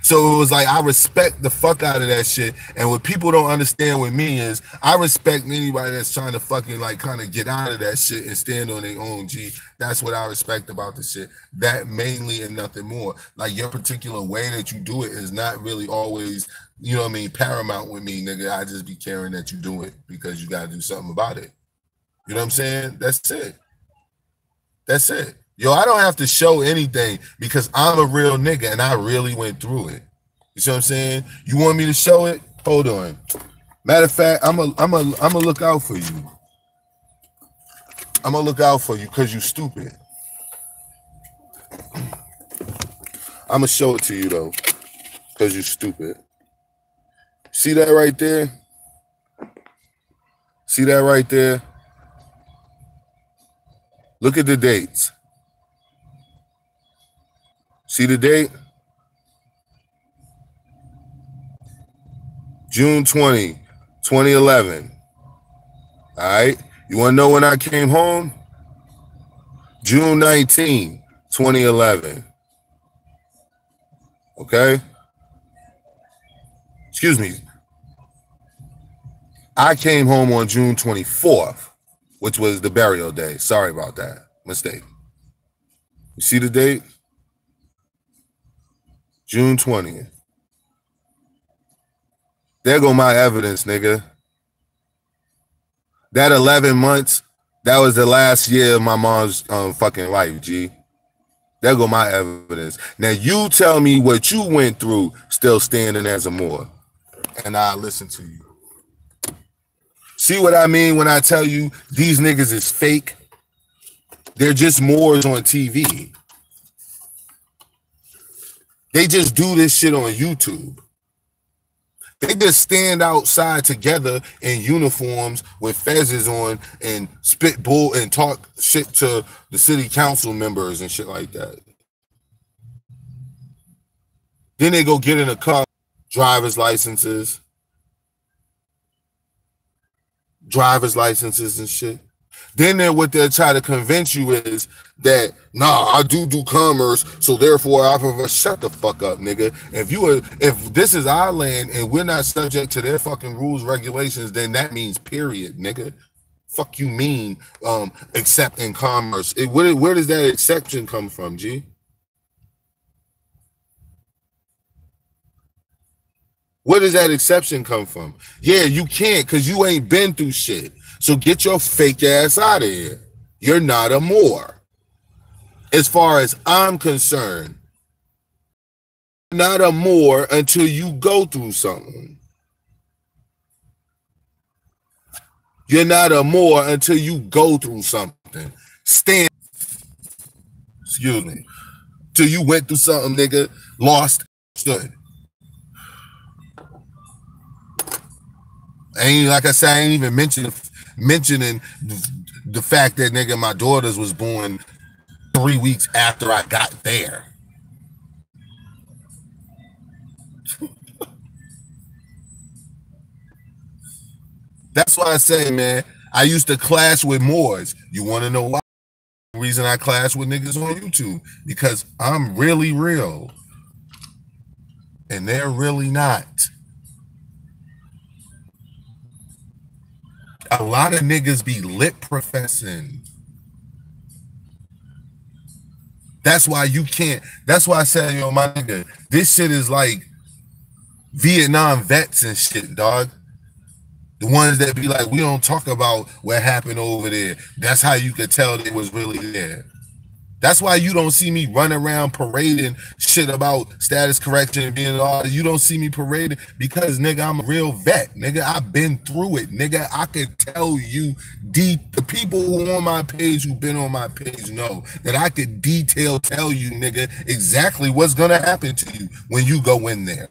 So it was like I respect the fuck out of that shit. And what people don't understand with me is I respect anybody that's trying to fucking like kind of get out of that shit and stand on their own. G. That's what I respect about the shit. That mainly and nothing more. Like your particular way that you do it is not really always, you know what I mean, paramount with me, nigga. I just be caring that you do it because you gotta do something about it. You know what I'm saying? That's it. That's it. Yo, I don't have to show anything because I'm a real nigga and I really went through it. You see what I'm saying? You want me to show it? Hold on. Matter of fact, I'm a look out for you. I'm gonna look out for you because you stupid. I'm gonna show it to you though, because you stupid. See that right there? See that right there? Look at the dates. See the date? June 20, 2011. All right. You want to know when I came home? June 19, 2011. Okay. Excuse me. I came home on June 24th, which was the burial day. Sorry about that. Mistake. You see the date? June 20th. There go my evidence, nigga. That 11 months, that was the last year of my mom's fucking life, G. There go my evidence. Now you tell me what you went through still standing as a Moor, and I'll listen to you. See what I mean when I tell you these niggas is fake? They're just Moors on TV. They just do this shit on YouTube. They just stand outside together in uniforms with fezzes on and spit bull and talk shit to the city council members and shit like that. Then they go get in a car, driver's licenses and shit. Then what they'll try to convince you is that, nah, I do commerce, so therefore I prefer. Shut the fuck up, nigga. If this is our land and we're not subject to their fucking rules, regulations, then that means period, nigga. Fuck you mean except in commerce. Where does that exception come from, G? Where does that exception come from? Yeah, you can't because you ain't been through shit. So get your fake ass out of here. You're not a Moor. As far as I'm concerned, you're not a Moor until you go through something. You're not a Moor until you go through something. Excuse me. Till you went through something, nigga, lost, stood. Ain't like I said, I ain't even mentioning the fact that nigga my daughters was born 3 weeks after I got there. That's why I say, man, I used to clash with Moors. You want to know why? The reason I clash with niggas on YouTube, because I'm really real and they're really not. A lot of niggas be lip professing. That's why you can't. That's why I said, yo, my nigga, this shit is like Vietnam vets and shit, dog. The ones that be like, we don't talk about what happened over there. That's how you could tell they was really there. That's why you don't see me run around parading shit about status correction and being all. You don't see me parading because, nigga, I'm a real vet. Nigga, I've been through it. Nigga, I could tell you, the people who on my page, who've been on my page know that I could tell you, nigga, exactly what's going to happen to you when you go in there.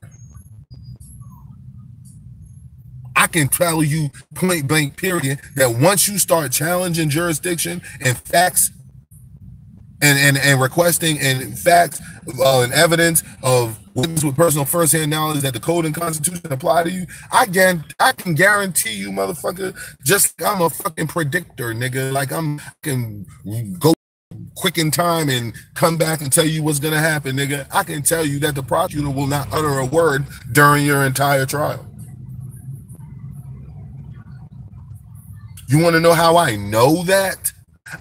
I can tell you point blank period that once you start challenging jurisdiction and facts and requesting and facts and evidence of witness with personal firsthand knowledge that the code and constitution apply to you, I can guarantee you, motherfucker, just like I'm a fucking predictor, nigga. Like I can go quick in time and come back and tell you what's gonna happen, nigga. I can tell you that the prosecutor will not utter a word during your entire trial. You want to know how I know that?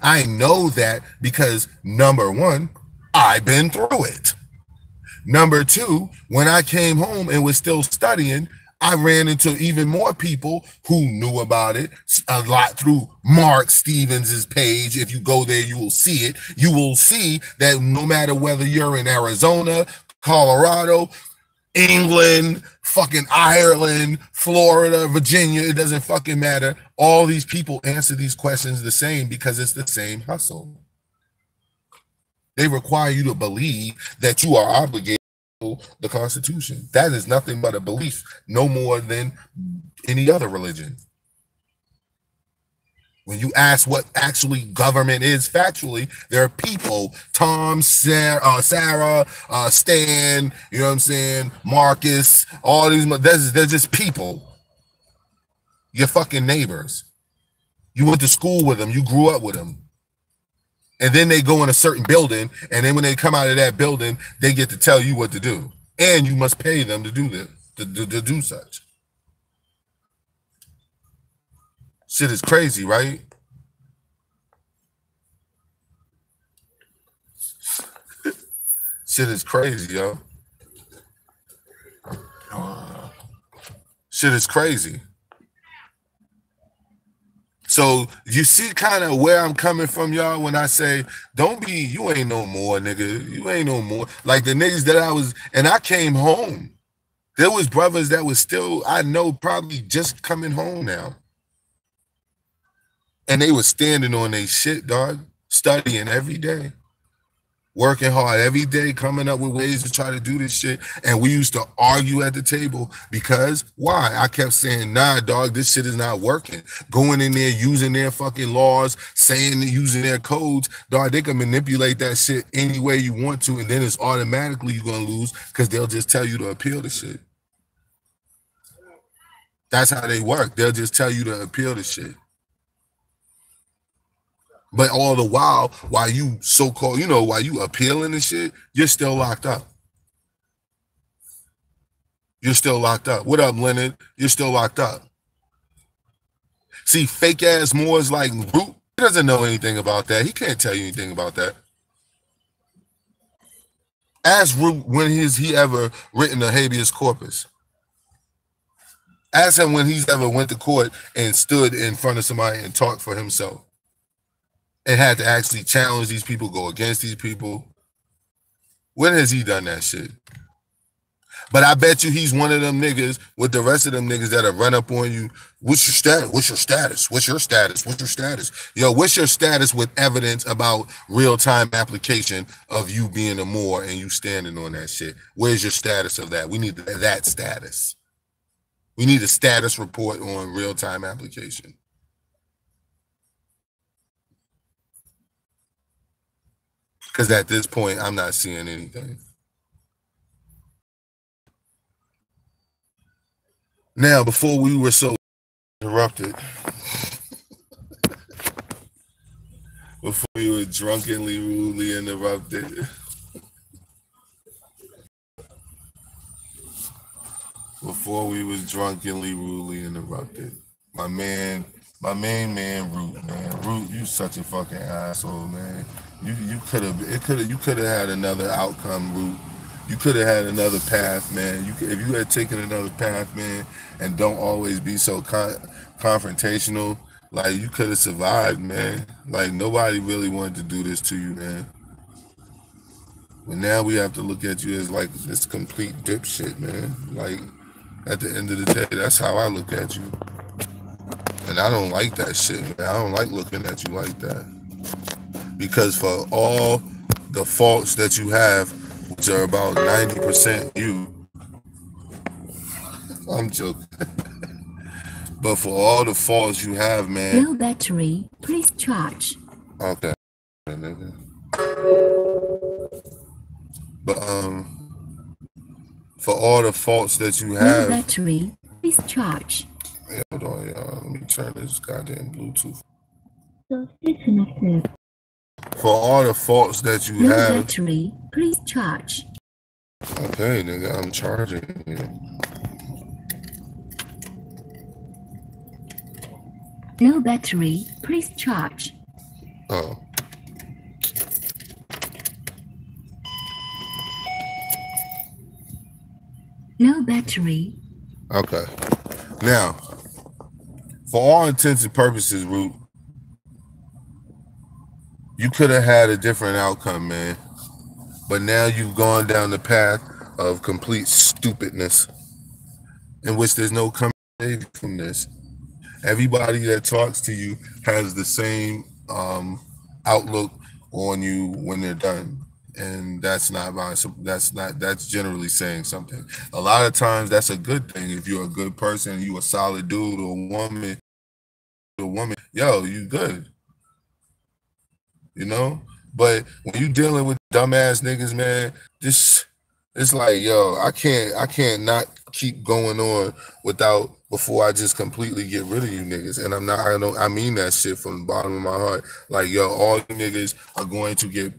I know that because number one, I've been through it. Number two, when I came home and was still studying, I ran into even more people who knew about it a lot through Mark Stevens's page. If you go there, you will see it. You will see that no matter whether you're in Arizona, Colorado, England, fucking Ireland, Florida, Virginia, it doesn't fucking matter. All these people answer these questions the same because it's the same hustle. They require you to believe that you are obligated to the Constitution. That is nothing but a belief, no more than any other religion. When you ask what actually government is factually, there are people, Tom, Sarah, Stan, you know what I'm saying, Marcus, all these, they're just people. Your fucking neighbors. You went to school with them, you grew up with them. And then they go in a certain building, and then when they come out of that building, they get to tell you what to do. And you must pay them to do this, to do such. Shit is crazy, right? Shit is crazy, yo. Shit is crazy. So you see kind of where I'm coming from, y'all, when I say, don't be, you ain't no more, nigga. You ain't no more. Like the niggas that I was, and I came home. There was brothers that was still, I know, probably just coming home now. And they was standing on their shit, dog, studying every day, working hard every day, coming up with ways to try to do this shit. And we used to argue at the table because why? I kept saying, nah, dog, this shit is not working. Going in there, using their fucking laws, saying, using their codes, dog, they can manipulate that shit any way you want to. And then it's automatically you're going to lose because they'll just tell you to appeal the shit. That's how they work. They'll just tell you to appeal the shit. But all the while you so-called, you know, while you appealing and shit, you're still locked up. You're still locked up. What up, Leonard? You're still locked up. See, fake ass Moor's like Root. He doesn't know anything about that. He can't tell you anything about that. Ask Root when he ever written a habeas corpus. Ask him when he's ever went to court and stood in front of somebody and talked for himself. And had to actually challenge these people, go against these people. When has he done that shit? But I bet you he's one of them niggas with the rest of them niggas that'll run up on you. What's your status? What's your status? What's your status? What's your status? Yo, what's your status with evidence about real-time application of you being a Moor and you standing on that shit? Where's your status of that? We need that status. We need a status report on real-time application. Because at this point, I'm not seeing anything. Now, before we were so interrupted, before we were drunkenly, rudely interrupted, before we was drunkenly, rudely interrupted, my main man, Root, man. Root, you such a fucking asshole, man. You could have had another outcome, Root. You could have had another path, man. If you had taken another path, man, and don't always be so confrontational, like you could have survived, man. Like nobody really wanted to do this to you, man. But now we have to look at you as like this complete dipshit, man. Like at the end of the day, that's how I look at you. And I don't like that shit, man. I don't like looking at you like that. Because for all the faults that you have, which are about 90% you, I'm joking. But for all the faults you have, man. Low battery, please charge. Okay. But for all the faults that you have. Low battery, please charge. Hey, hold on, y'all. Let me turn this goddamn Bluetooth. So disconnected. for all the faults that you No have. battery. Please charge. Okay, nigga, I'm charging you. No battery. Please charge. Oh. No battery. Okay. Now, for all intents and purposes, Root, you could have had a different outcome, man. But now you've gone down the path of complete stupidness in which there's no coming from this. Everybody that talks to you has the same outlook on you when they're done. And that's generally saying something. A lot of times that's a good thing. If you're a good person, you a solid dude or a woman, yo, you good. You know? But when you dealing with dumbass niggas, man, it's like, yo, I can't not keep going on before I just completely get rid of you niggas. And I mean that shit from the bottom of my heart. Like, yo, all you niggas are going to get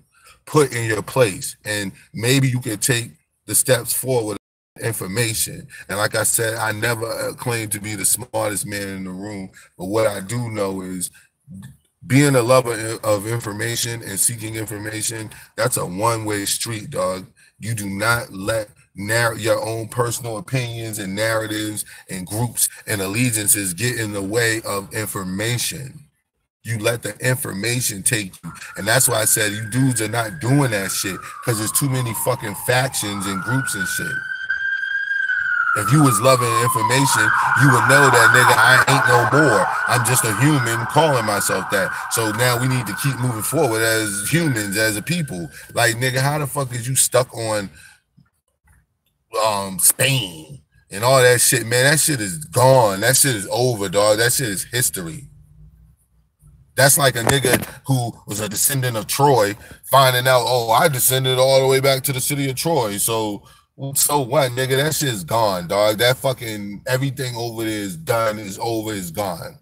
put in your place. And maybe you can take the steps forward information. And like I said, I never claim to be the smartest man in the room. But what I do know is being a lover of information and seeking information, that's a one-way street, dog. You do not let your own personal opinions and narratives and groups and allegiances get in the way of information. You let the information take you. And that's why I said you dudes are not doing that shit, because there's too many fucking factions and groups and shit. If you was loving information, you would know that, nigga, I ain't no more. I'm just a human calling myself that. So now we need to keep moving forward as humans, as a people. Like, nigga, how the fuck is you stuck on Spain and all that shit, man? That shit is gone. That shit is over, dog. That shit is history. That's like a nigga who was a descendant of Troy finding out, oh, I descended all the way back to the city of Troy. So what, nigga? That shit's gone, dog. That fucking everything over there is done, is over, is gone.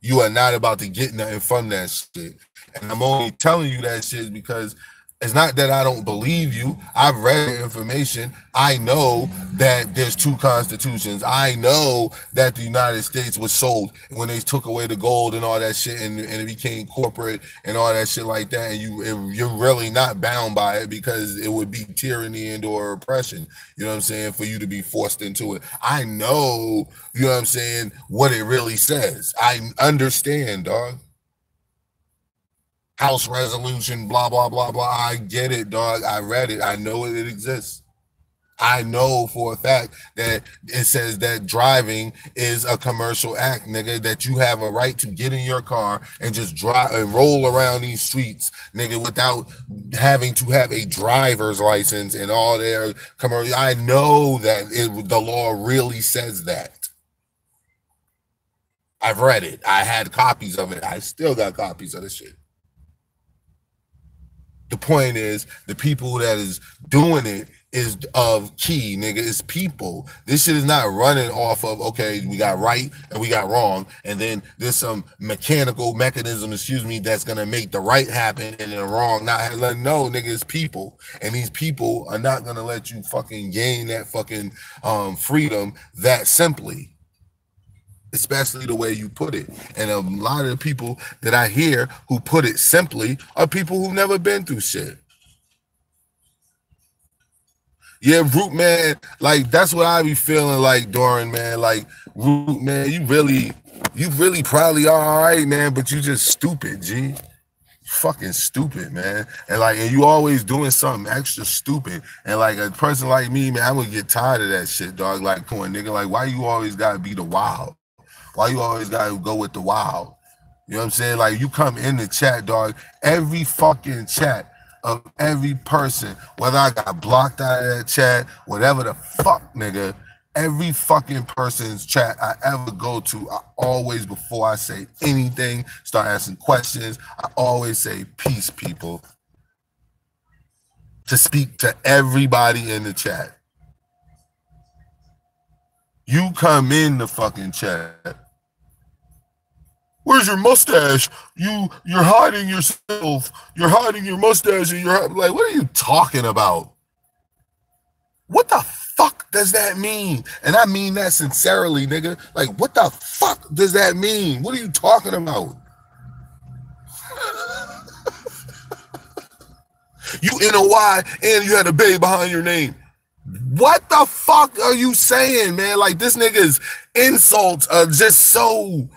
You are not about to get nothing from that shit. And I'm only telling you that shit because it's not that I don't believe you. I've read the information. I know that there's two constitutions. I know that the United States was sold when they took away the gold and all that shit, and it became corporate and all that shit like that. And you're really not bound by it because it would be tyranny and or oppression. You know what I'm saying? For you to be forced into it. I know, you know what I'm saying, what it really says. I understand, dog. House resolution, blah, blah, blah, blah. I get it, dog. I read it. I know it exists. I know for a fact that it says that driving is a commercial act, nigga, that you have a right to get in your car and just drive and roll around these streets, nigga, without having to have a driver's license and all their commercial. I know that the law really says that. I've read it. I had copies of it. I still got copies of the shit. The point is, the people that is doing it is of key, nigga. It's people. This shit is not running off of, okay, we got right and we got wrong, and then there's some mechanical mechanism, that's gonna make the right happen and the wrong not happen. No, nigga, it's people. And these people are not gonna let you fucking gain that fucking freedom that simply. Especially the way you put it. And a lot of the people that I hear who put it simply are people who've never been through shit. Yeah, Root, man, like, that's what I be feeling like, Doran, man. Like, Root, man, you really probably are all right, man, but you just stupid, G. Fucking stupid, man. And you always doing something extra stupid. And like a person like me, man, I'm gonna get tired of that shit, dog. Like, come on, nigga, like, why you always gotta be the wild? Why you always gotta go with the wild? You know what I'm saying? Like, you come in the chat, dog, every fucking chat of every person, whether I got blocked out of that chat, whatever the fuck, nigga, every fucking person's chat I ever go to, I always, before I say anything, start asking questions, I always say, peace, people. To speak to everybody in the chat. You come in the fucking chat Where's your mustache? You're hiding yourself. You're hiding your mustache, and you're like, what are you talking about? What the fuck does that mean? And I mean that sincerely, nigga. Like, what the fuck does that mean? What are you talking about? You NOI and you had a baby behind your name. What the fuck are you saying, man? Like, this nigga's insults are just so...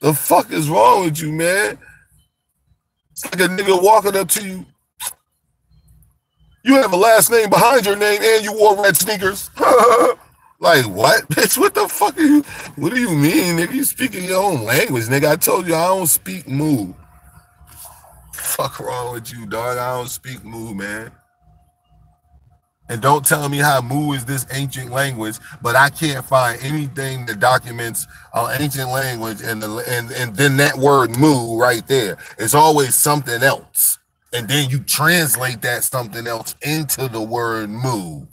The fuck is wrong with you, man? It's like a nigga walking up to you. You have a last name behind your name and you wore red sneakers. Like, what? Bitch, what the fuck are you? What do you mean, nigga? You speaking your own language, nigga. I told you I don't speak Moor. Fuck wrong with you, dog? I don't speak Moor, man. And don't tell me how Moor is this ancient language, but I can't find anything that documents an ancient language and then that word Moor right there. It's always something else. And then you translate that something else into the word Moor.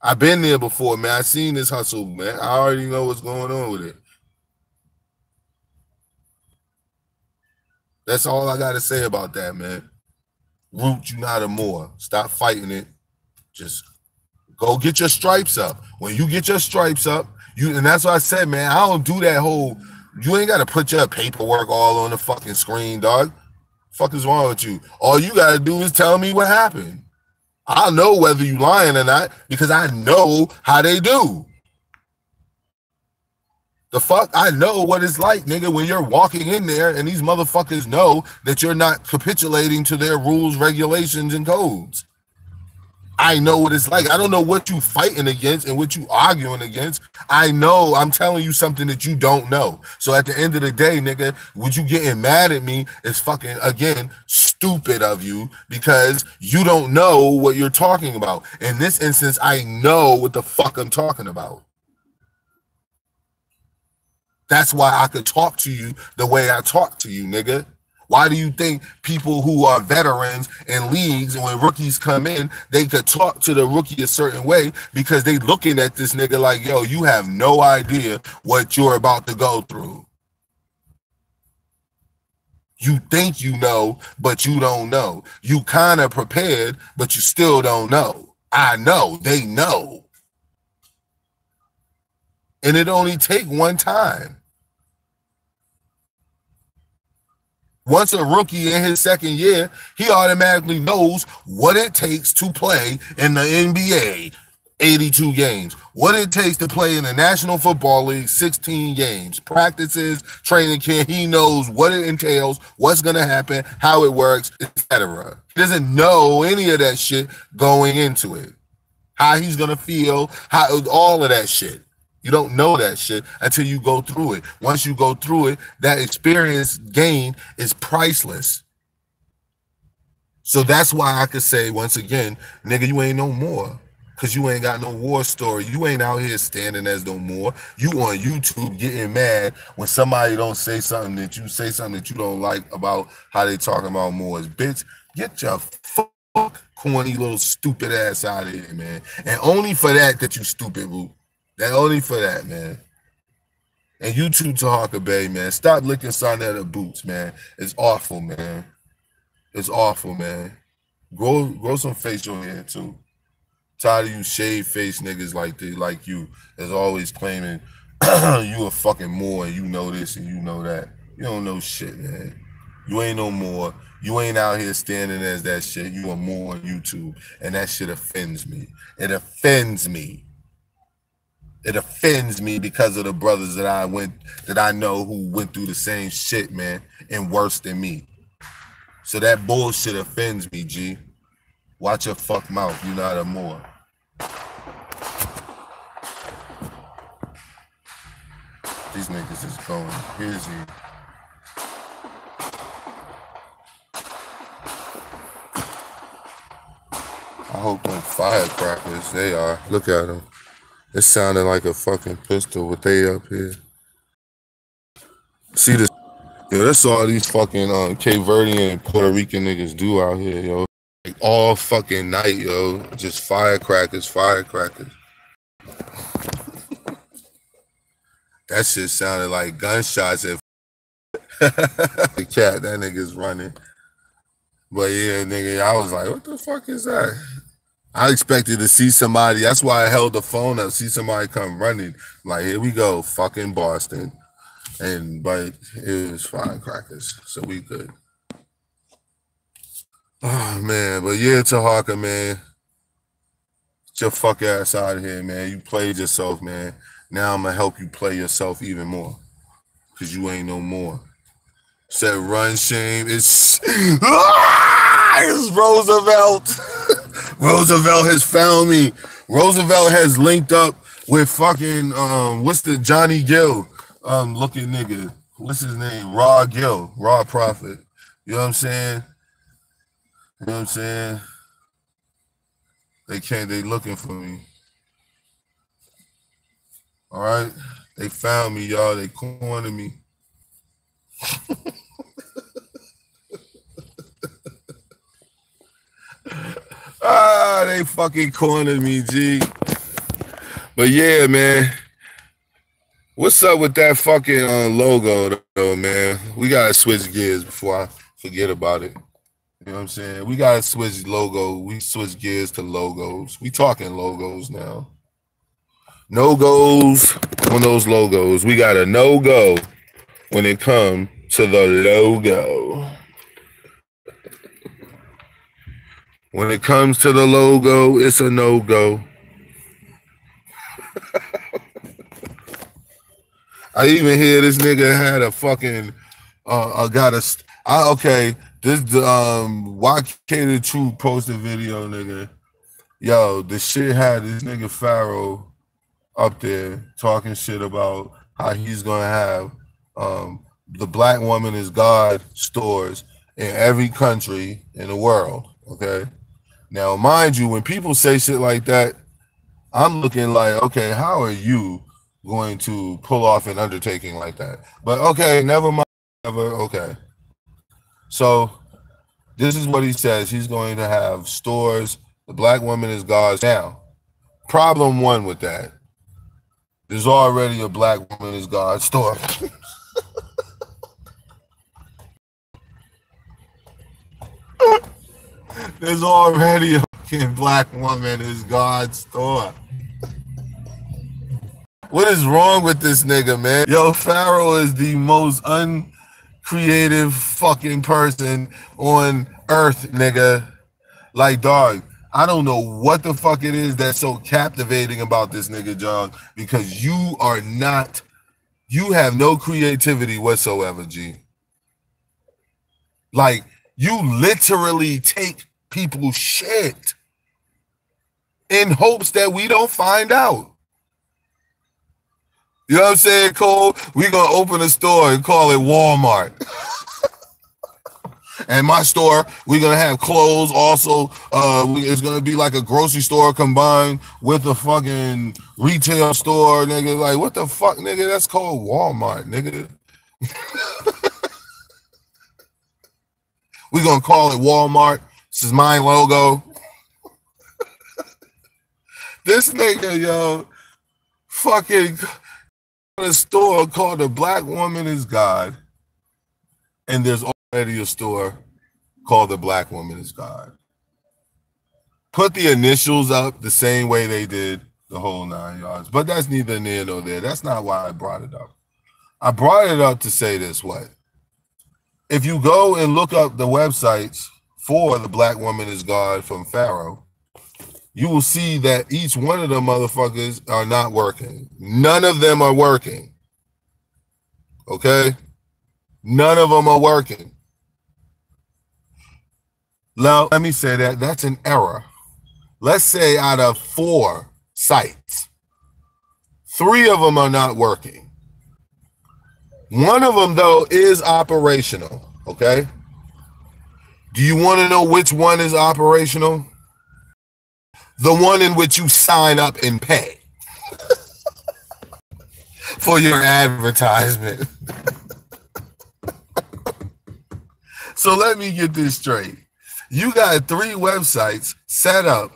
I've been there before, man. I've seen this hustle, man. I already know what's going on with it. That's all I got to say about that, man. Root, you not a Moor. Stop fighting it. Just go get your stripes up. When you get your stripes up, and that's what I said, man. I don't do that whole, you ain't got to put your paperwork all on the fucking screen, dog. Fuck is wrong with you? All you got to do is tell me what happened. I'll know whether you lying or not because I know how they do. The fuck? I know what it's like, nigga, when you're walking in there and these motherfuckers know that you're not capitulating to their rules, regulations, and codes. I know what it's like. I don't know what you fighting against and what you arguing against. I know I'm telling you something that you don't know. So at the end of the day, nigga, what you getting mad at me is fucking, again, stupid of you because you don't know what you're talking about. In this instance, I know what the fuck I'm talking about. That's why I could talk to you the way I talk to you, nigga. Why do you think people who are veterans in leagues and when rookies come in, they could talk to the rookie a certain way because they looking at this nigga like, yo, you have no idea what you're about to go through. You think you know, but you don't know. You kind of prepared, but you still don't know. I know, they know. And it only take one time. Once a rookie in his second year, he automatically knows what it takes to play in the NBA, 82 games. What it takes to play in the National Football League, 16 games. Practices, training camp, he knows what it entails, what's going to happen, how it works, etc. He doesn't know any of that shit going into it. How he's going to feel, how all of that shit. You don't know that shit until you go through it. Once you go through it, that experience gain is priceless. So that's why I could say, once again, nigga, you ain't no more. Because you ain't got no war story. You ain't out here standing as no more. You on YouTube getting mad when somebody don't say something that you say something that you don't like about how they talking about Moors. Bitch, get your fuck corny little stupid ass out of here, man. And only for that you stupid, Root. That only for that, man. And you too, Taharka Bay, man. Stop licking Sarnetta boots, man. It's awful, man. It's awful, man. Grow some facial hair too. Tired of you shave face niggas like you is always claiming you a fucking Moor and you know this and you know that. You don't know shit, man. You ain't no more. You ain't out here standing as that shit. You a Moor on YouTube, and that shit offends me. It offends me. It offends me because of the brothers that I know who went through the same shit, man, and worse than me. So that bullshit offends me, G. Watch your fuck mouth. You're not a Moor. These niggas is going crazy. I hope them firecrackers, they are. Look at them. It sounded like a fucking pistol with they up here. See this? Yo, that's all these fucking Cape Verdean and Puerto Rican niggas do out here, yo. Like all fucking night, yo. Just firecrackers, firecrackers. That shit sounded like gunshots at the cat. That nigga's running. But yeah, nigga, I was like, what the fuck is that? I expected to see somebody. That's why I held the phone up. See somebody come running. Like, here we go, fucking Boston. But it was firecrackers, so we good. Oh man, but yeah, Taharka, man. Get your fuck ass out of here, man. You played yourself, man. Now I'm gonna help you play yourself even more. Cause you ain't no more. Said run shame. It's Roosevelt. Roosevelt has found me. Roosevelt has linked up with fucking what's the Johnny Gill looking nigga. What's his name? Raw Gill, Raw Prophet. You know what I'm saying? You know what I'm saying? They looking for me. All right? They found me, y'all. They cornered me. They fucking cornered me, G. But yeah, man. What's up with that fucking logo, though, man? We gotta switch gears before I forget about it. You know what I'm saying? We gotta switch logo. We switch gears to logos. We talking logos now. No goes on those logos. We got a no-go when it comes to the logo. When it comes to the logo, it's a no-go. I even hear this nigga had a fucking okay. This YK the Truth posted video, nigga. Yo, the shit had this nigga Pharaoh up there talking shit about how he's gonna have the Black Woman is God stores in every country in the world. Okay. Now, mind you, when people say shit like that, I'm looking like, okay, how are you going to pull off an undertaking like that? But okay, never mind. Okay. So this is what he says. He's going to have stores. The Black Woman is God's. Now, problem one with that. There's already a Black Woman is God store. There's already a fucking Black Woman is God store. What is wrong with this nigga, man? Yo, Pharaoh is the most uncreative fucking person on earth, nigga. Like, dog, I don't know what the fuck it is that's so captivating about this nigga, John, because you have no creativity whatsoever, G. Like, you literally take people's shit in hopes that we don't find out. You know what I'm saying, Cole? We're going to open a store and call it Walmart. And my store, we're going to have clothes also. It's going to be like a grocery store combined with a fucking retail store, nigga. Like, what the fuck, nigga? That's called Walmart, nigga. We're going to call it Walmart. This is my logo. This nigga, yo, fucking a store called The Black Woman is God. And there's already a store called The Black Woman is God. Put the initials up the same way they did the whole 9 yards. But that's neither near nor there. That's not why I brought it up. I brought it up to say this, what? If you go and look up the websites for The Black Woman is God from Pharaoh, you will see that each one of them motherfuckers are not working. None of them are working. Okay? None of them are working. Now, let me say that. That's an error. Let's say out of 4 sites, 3 of them are not working. One of them, though, is operational. Okay? Do you want to know which one is operational? The one in which you sign up and pay for your advertisement. So let me get this straight. You got 3 websites set up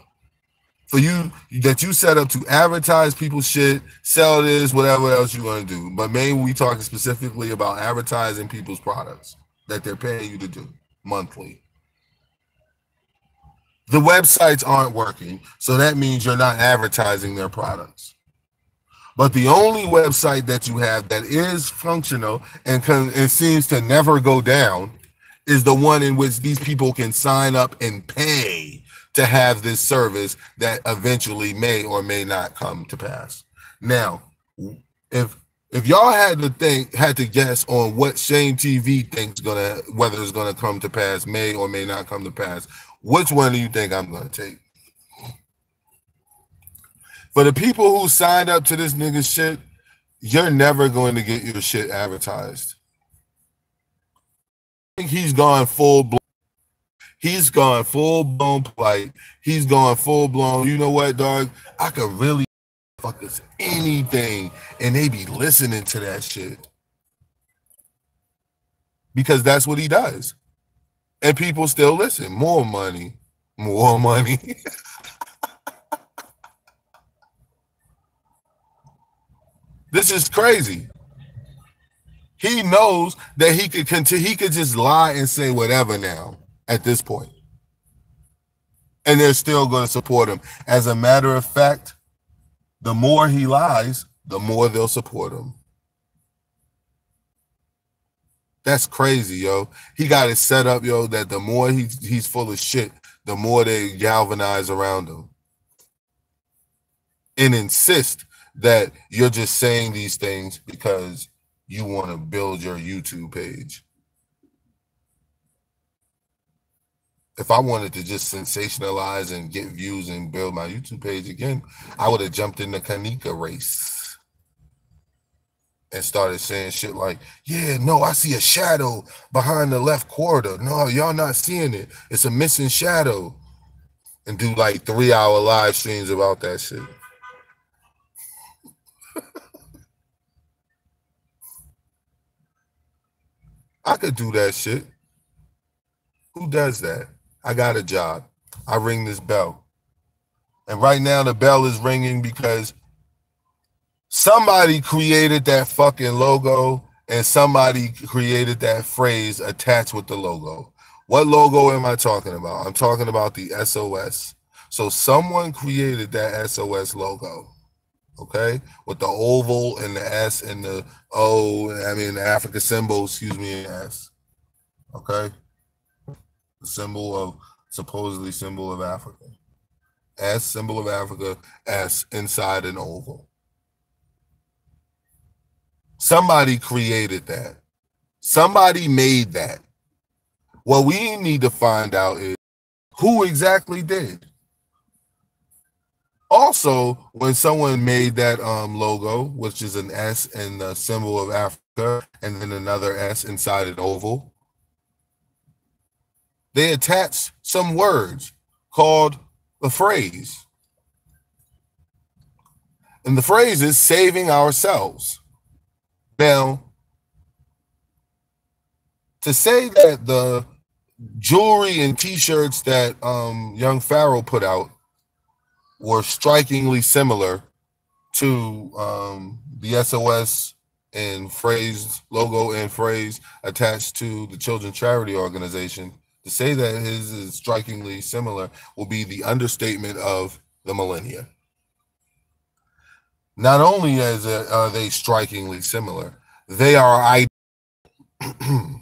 for you that you set up to advertise people's shit, sell this, whatever else you're going to do. But mainly we talking specifically about advertising people's products that they're paying you to do monthly. The websites aren't working, so that means you're not advertising their products. But the only website that you have that is functional and seems to never go down is the one in which these people can sign up and pay to have this service that eventually may or may not come to pass. Now, if y'all had to guess on what Shane TV thinks whether it's gonna come to pass, may or may not come to pass, which one do you think I'm gonna take? For the people who signed up to this nigga shit, you're never going to get your shit advertised. I think he's gone full blown. He's gone full blown polite. He's gone full blown. You know what, dog? I could really fuck this anything, and they be listening to that shit because that's what he does, and people still listen. More money, more money. This is crazy. He knows that he could continue. He could just lie and say whatever now at this point, and they're still going to support him. As a matter of fact, the more he lies, the more they'll support him. That's crazy, yo. He got it set up, yo, that the more he's full of shit, the more they galvanize around him and insist that you're just saying these things because you want to build your YouTube page. If I wanted to just sensationalize and get views and build my YouTube page again, I would have jumped in the Kanika race and started saying shit like, yeah, no, I see a shadow behind the left quarter. No, y'all not seeing it. It's a missing shadow. And do like 3-hour live streams about that shit. I could do that shit. Who does that? I got a job. I ring this bell. And right now the bell is ringing because somebody created that fucking logo and somebody created that phrase attached with the logo. What logo am I talking about? I'm talking about the SOS. So someone created that SOS logo. Okay, with the oval and the S and the O, the Africa symbol, excuse me, and S. Okay, the supposedly symbol of Africa. S, symbol of Africa, S inside an oval. Somebody created that. Somebody made that. What we need to find out is who exactly did. Also, when someone made that logo, which is an S and the symbol of Africa, and then another S inside an oval, they attached some words called a phrase. And the phrase is saving ourselves. Now, to say that the jewelry and t-shirts that young Pharaoh put out were strikingly similar to the SOS and phrase logo and phrase attached to the Children's Charity Organization, to say that his is strikingly similar will be the understatement of the millennia. Not only are they strikingly similar, they are identical.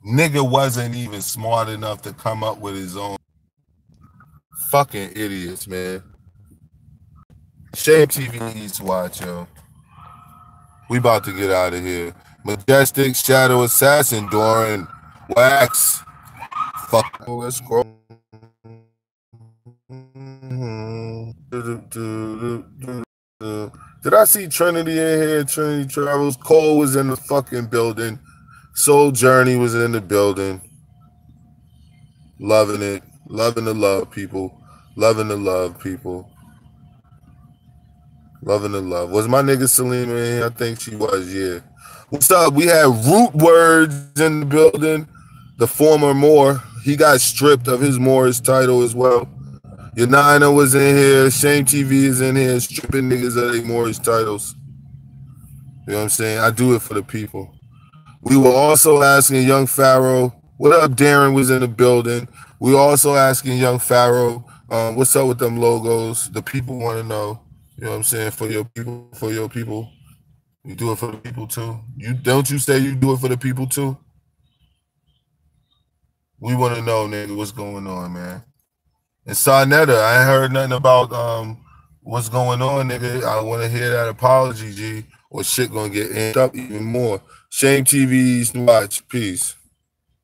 Nigga wasn't even smart enough to come up with his own. Fucking idiots, man. Shame TV needs to watch, yo. We about to get out of here. Majestic Shadow Assassin, Doran Wax. Fuck. Let's go. Did I see Trinity in here? Trinity Travels. Cole was in the fucking building. Soul Journey was in the building. Loving it. Loving the love, people. Loving the love, people. Loving the love. Was my nigga Selima in here? I think she was, yeah. What's up? We have Root Words in the building. The former Moor. He got stripped of his Morris title as well. Your Niner was in here. Shame TV is in here stripping niggas of their Morris titles. You know what I'm saying? I do it for the people. We were also asking Young Pharaoh, what up? Darren was in the building. We were also asking Young Pharaoh, what's up with them logos? The people want to know. You know what I'm saying? For your people, for your people. You do it for the people too. You say you do it for the people too? We want to know, nigga, what's going on, man. And Sarnetta, I ain't heard nothing about what's going on, nigga. I want to hear that apology, G, or shit gonna get amped up even more. Shame TV's watch. Peace.